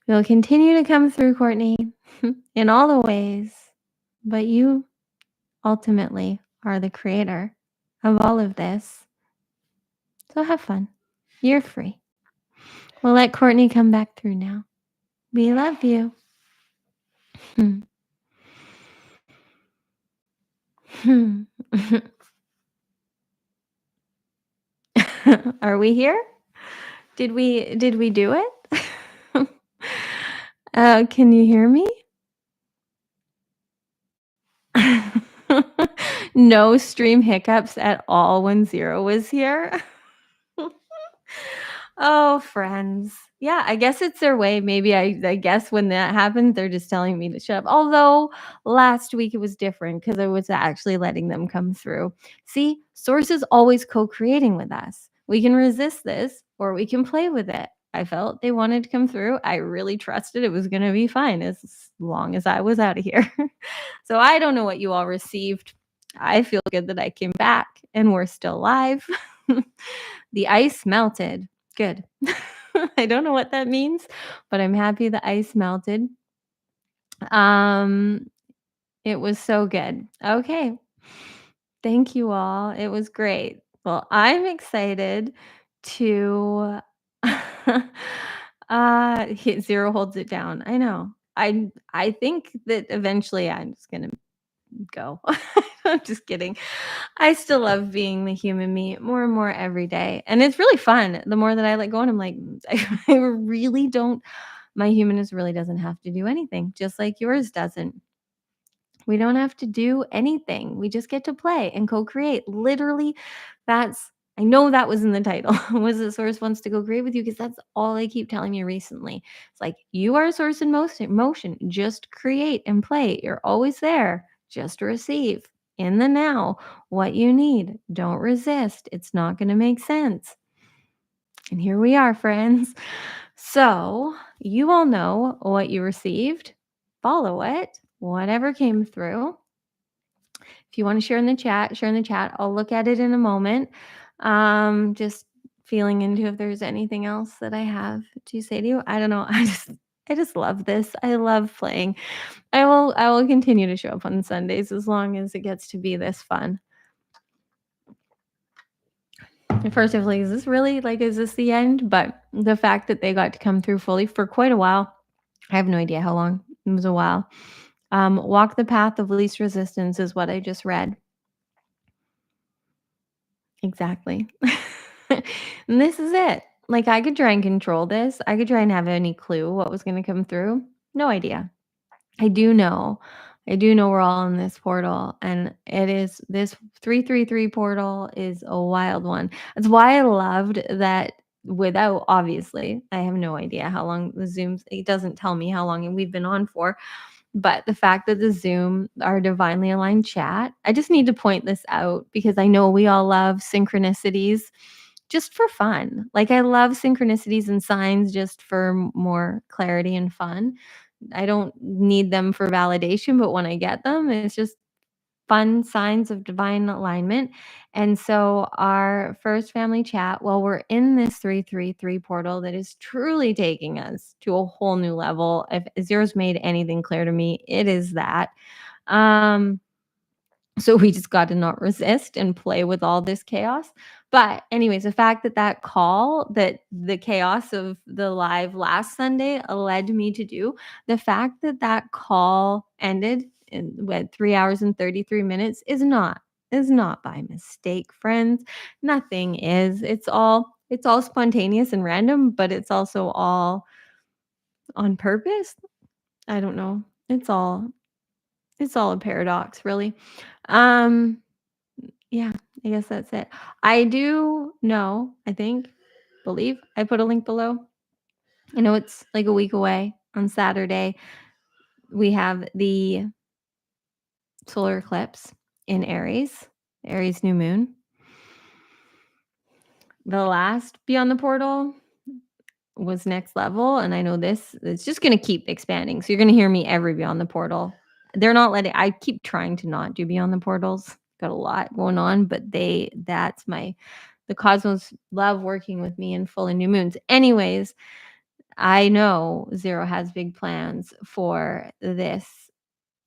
We'll continue to come through, Courtney, in all the ways, but you ultimately are the creator of all of this. So have fun. You're free. We'll let Courtney come back through now. We love you. Are we here? Did we do it? Can you hear me? No stream hiccups at all when Zero was here. Oh, friends. Yeah, I guess it's their way. Maybe I guess when that happens, they're just telling me to shut up. Although last week it was different because I was actually letting them come through. See, Source is always co-creating with us. We can resist this or we can play with it. I felt they wanted to come through. I really trusted it was going to be fine as long as I was out of here. So I don't know what you all received. I feel good that I came back and we're still live. The ice melted. Good. I don't know what that means, but I'm happy the ice melted. It was so good. Okay. Thank you all. It was great. Well, I'm excited to Zero holds it down. I know. I think that eventually I'm just going to go. I'm just kidding. I still love being the human me more and more every day. And it's really fun. The more that I let go and I'm like, I really don't My humanist really doesn't have to do anything, just like yours doesn't. We don't have to do anything. We just get to play and co-create. Literally, that's I know that was in the title. Was the source wants to go create with you because that's all I keep telling you recently. It's like you are a source in motion. Just create and play. You're always there. Just receive in the now what you need. Don't resist. It's not going to make sense. And here we are, friends. So you all know what you received. Follow it. Whatever came through. If you want to share in the chat, share in the chat. I'll look at it in a moment. Just feeling into if there's anything else that I have to say to you. I don't know. I just love this. I love playing. I will continue to show up on Sundays as long as it gets to be this fun. At first I was like, is this really is this the end? But the fact that they got to come through fully for quite a while, I have no idea how long. It was a while. Walk the path of least resistance is what I just read. Exactly. And this is it. Like, I could try and control this. I could try and have any clue what was gonna come through. No idea. I do know. I do know we're all in this portal, and it is this 333 portal is a wild one. That's why I loved that without obviously, I have no idea how long the Zooms it doesn't tell me how long we've been on for, but the fact that the Zoom, our divinely aligned chat, I just need to point this out because I know we all love synchronicities just for fun. Like, I love synchronicities and signs just for more clarity and fun. I don't need them for validation, but when I get them, it's just fun signs of divine alignment. And so, our first family chat, while we're in this 333 portal that is truly taking us to a whole new level, if zero's made anything clear to me, it is that. Um, so we just got to not resist and play with all this chaos. But anyways, the fact that that call, that the chaos of the live last Sunday led me to do, the fact that that call ended in what 3 hours and 33 minutes is not by mistake, friends. Nothing is. It's all spontaneous and random, but it's also all on purpose. I don't know. It's all a paradox, really. Um Yeah, I guess that's it. I do know, I think, believe I put a link below. I know it's like a week away on Saturday. We have the solar eclipse in Aries new moon. The last Beyond the Portal was next level. And I know this, it's just going to keep expanding. So you're going to hear me every Beyond the Portal. They're not letting, I keep trying to not do Beyond the Portals. Got a lot going on, but the cosmos love working with me in full and new moons. Anyways, I know Zero has big plans for this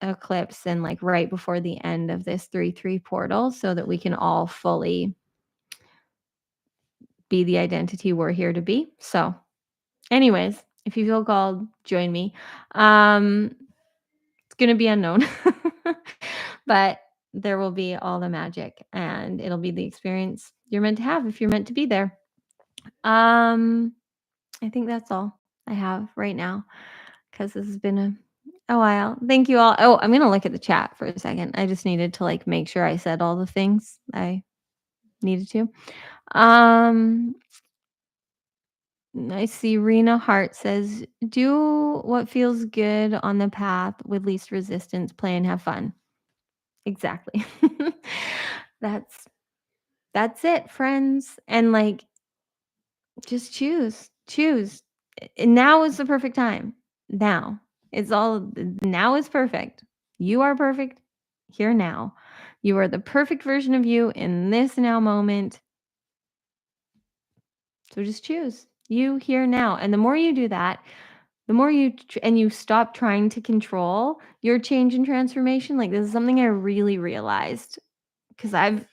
eclipse and like right before the end of this 3-3 portal so that we can all fully be the identity we're here to be. So, anyways, if you feel called, join me. It's going to be unknown, but there will be all the magic and it'll be the experience you're meant to have if you're meant to be there. I think that's all I have right now because this has been a while. Thank you all. Oh, I'm gonna look at the chat for a second. I just needed to like make sure I said all the things I needed to. I see Rena Hart says, do what feels good on the path with least resistance, play and have fun. Exactly. that's that's it, friends. And like just choose. Choose. Now is the perfect time. Now. Now is perfect. You are perfect here now. You are the perfect version of you in this now moment. So just choose you here now. And the more you do that, the more you stop trying to control your change and transformation. Like, this is something I really realized because I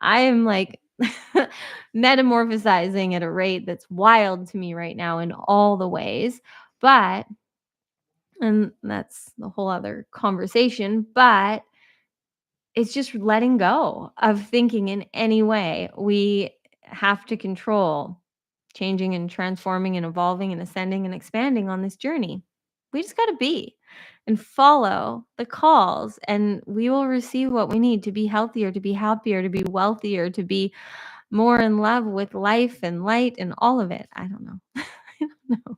am like metamorphosizing at a rate that's wild to me right now in all the ways. But, and that's the whole other conversation, but it's just letting go of thinking in any way we have to control changing and transforming and evolving and ascending and expanding on this journey. We just got to be and follow the calls, and we will receive what we need to be healthier, to be happier, to be wealthier, to be more in love with life and light and all of it. I don't know. I don't know.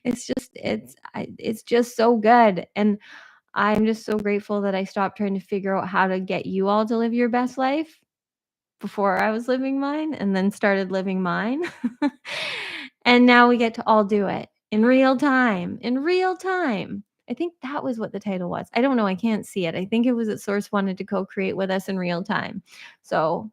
It's just so good. And I'm just so grateful that I stopped trying to figure out how to get you all to live your best life before I was living mine and then started living mine. And now we get to all do it in real time, in real time. I think that was what the title was. I don't know. I can't see it. I think it was that Source wanted to co-create with us in real time. So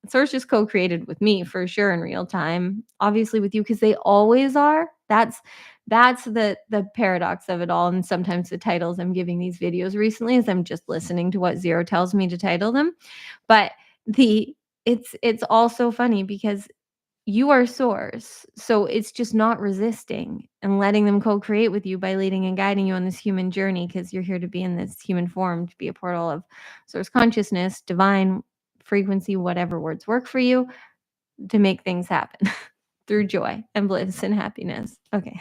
Source just co-created with me for sure in real time, obviously with you because they always are. That's the paradox of it all. And sometimes the titles I'm giving these videos recently is I'm just listening to what Zero tells me to title them. But the it's also funny because you are Source. So it's just not resisting and letting them co-create with you by leading and guiding you on this human journey because you're here to be in this human form, to be a portal of Source consciousness, divine frequency, whatever words work for you, to make things happen through joy and bliss and happiness. Okay.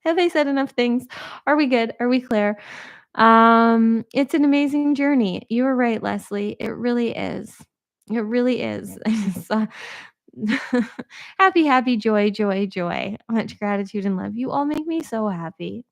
Have I said enough things? Are we good? Are we clear? It's an amazing journey. You were right, Leslie. It really is. It really is. I just happy, happy, joy, joy, joy. Much gratitude and love. You all make me so happy.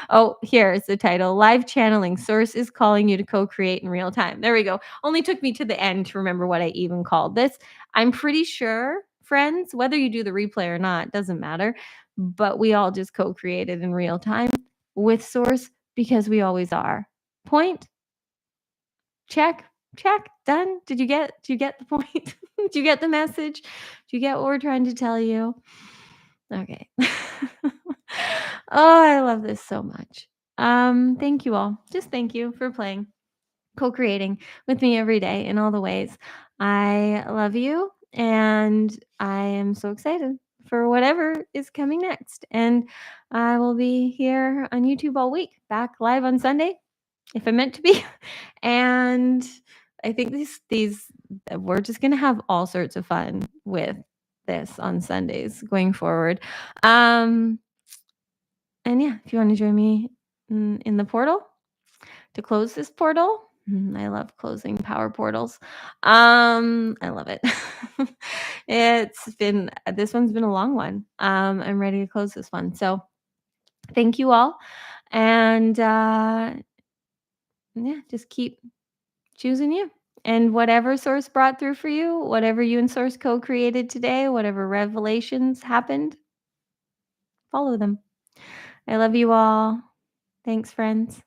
Oh, here's the title. Live channeling. Source is calling you to co-create in real time. There we go. Only took me to the end to remember what I even called this. I'm pretty sure, friends, whether you do the replay or not, doesn't matter. But we all just co-created in real time with Source because we always are. Point. Check. Check. Done. Did you get the point? Did you get the message? Do you get what we're trying to tell you? Okay. Oh, I love this so much. Thank you all. Just thank you for playing, co-creating with me every day in all the ways. I love you and I am so excited for whatever is coming next. And I will be here on YouTube all week, back live on Sunday if I'm meant to be. And I think these we're just gonna have all sorts of fun with this on Sundays going forward. And yeah, if you want to join me in the portal to close this portal, I love closing power portals. I love it. This one's been a long one. I'm ready to close this one. So thank you all, and yeah, just keep choosing you. And whatever Source brought through for you, whatever you and Source co-created today, whatever revelations happened, follow them. I love you all. Thanks, friends.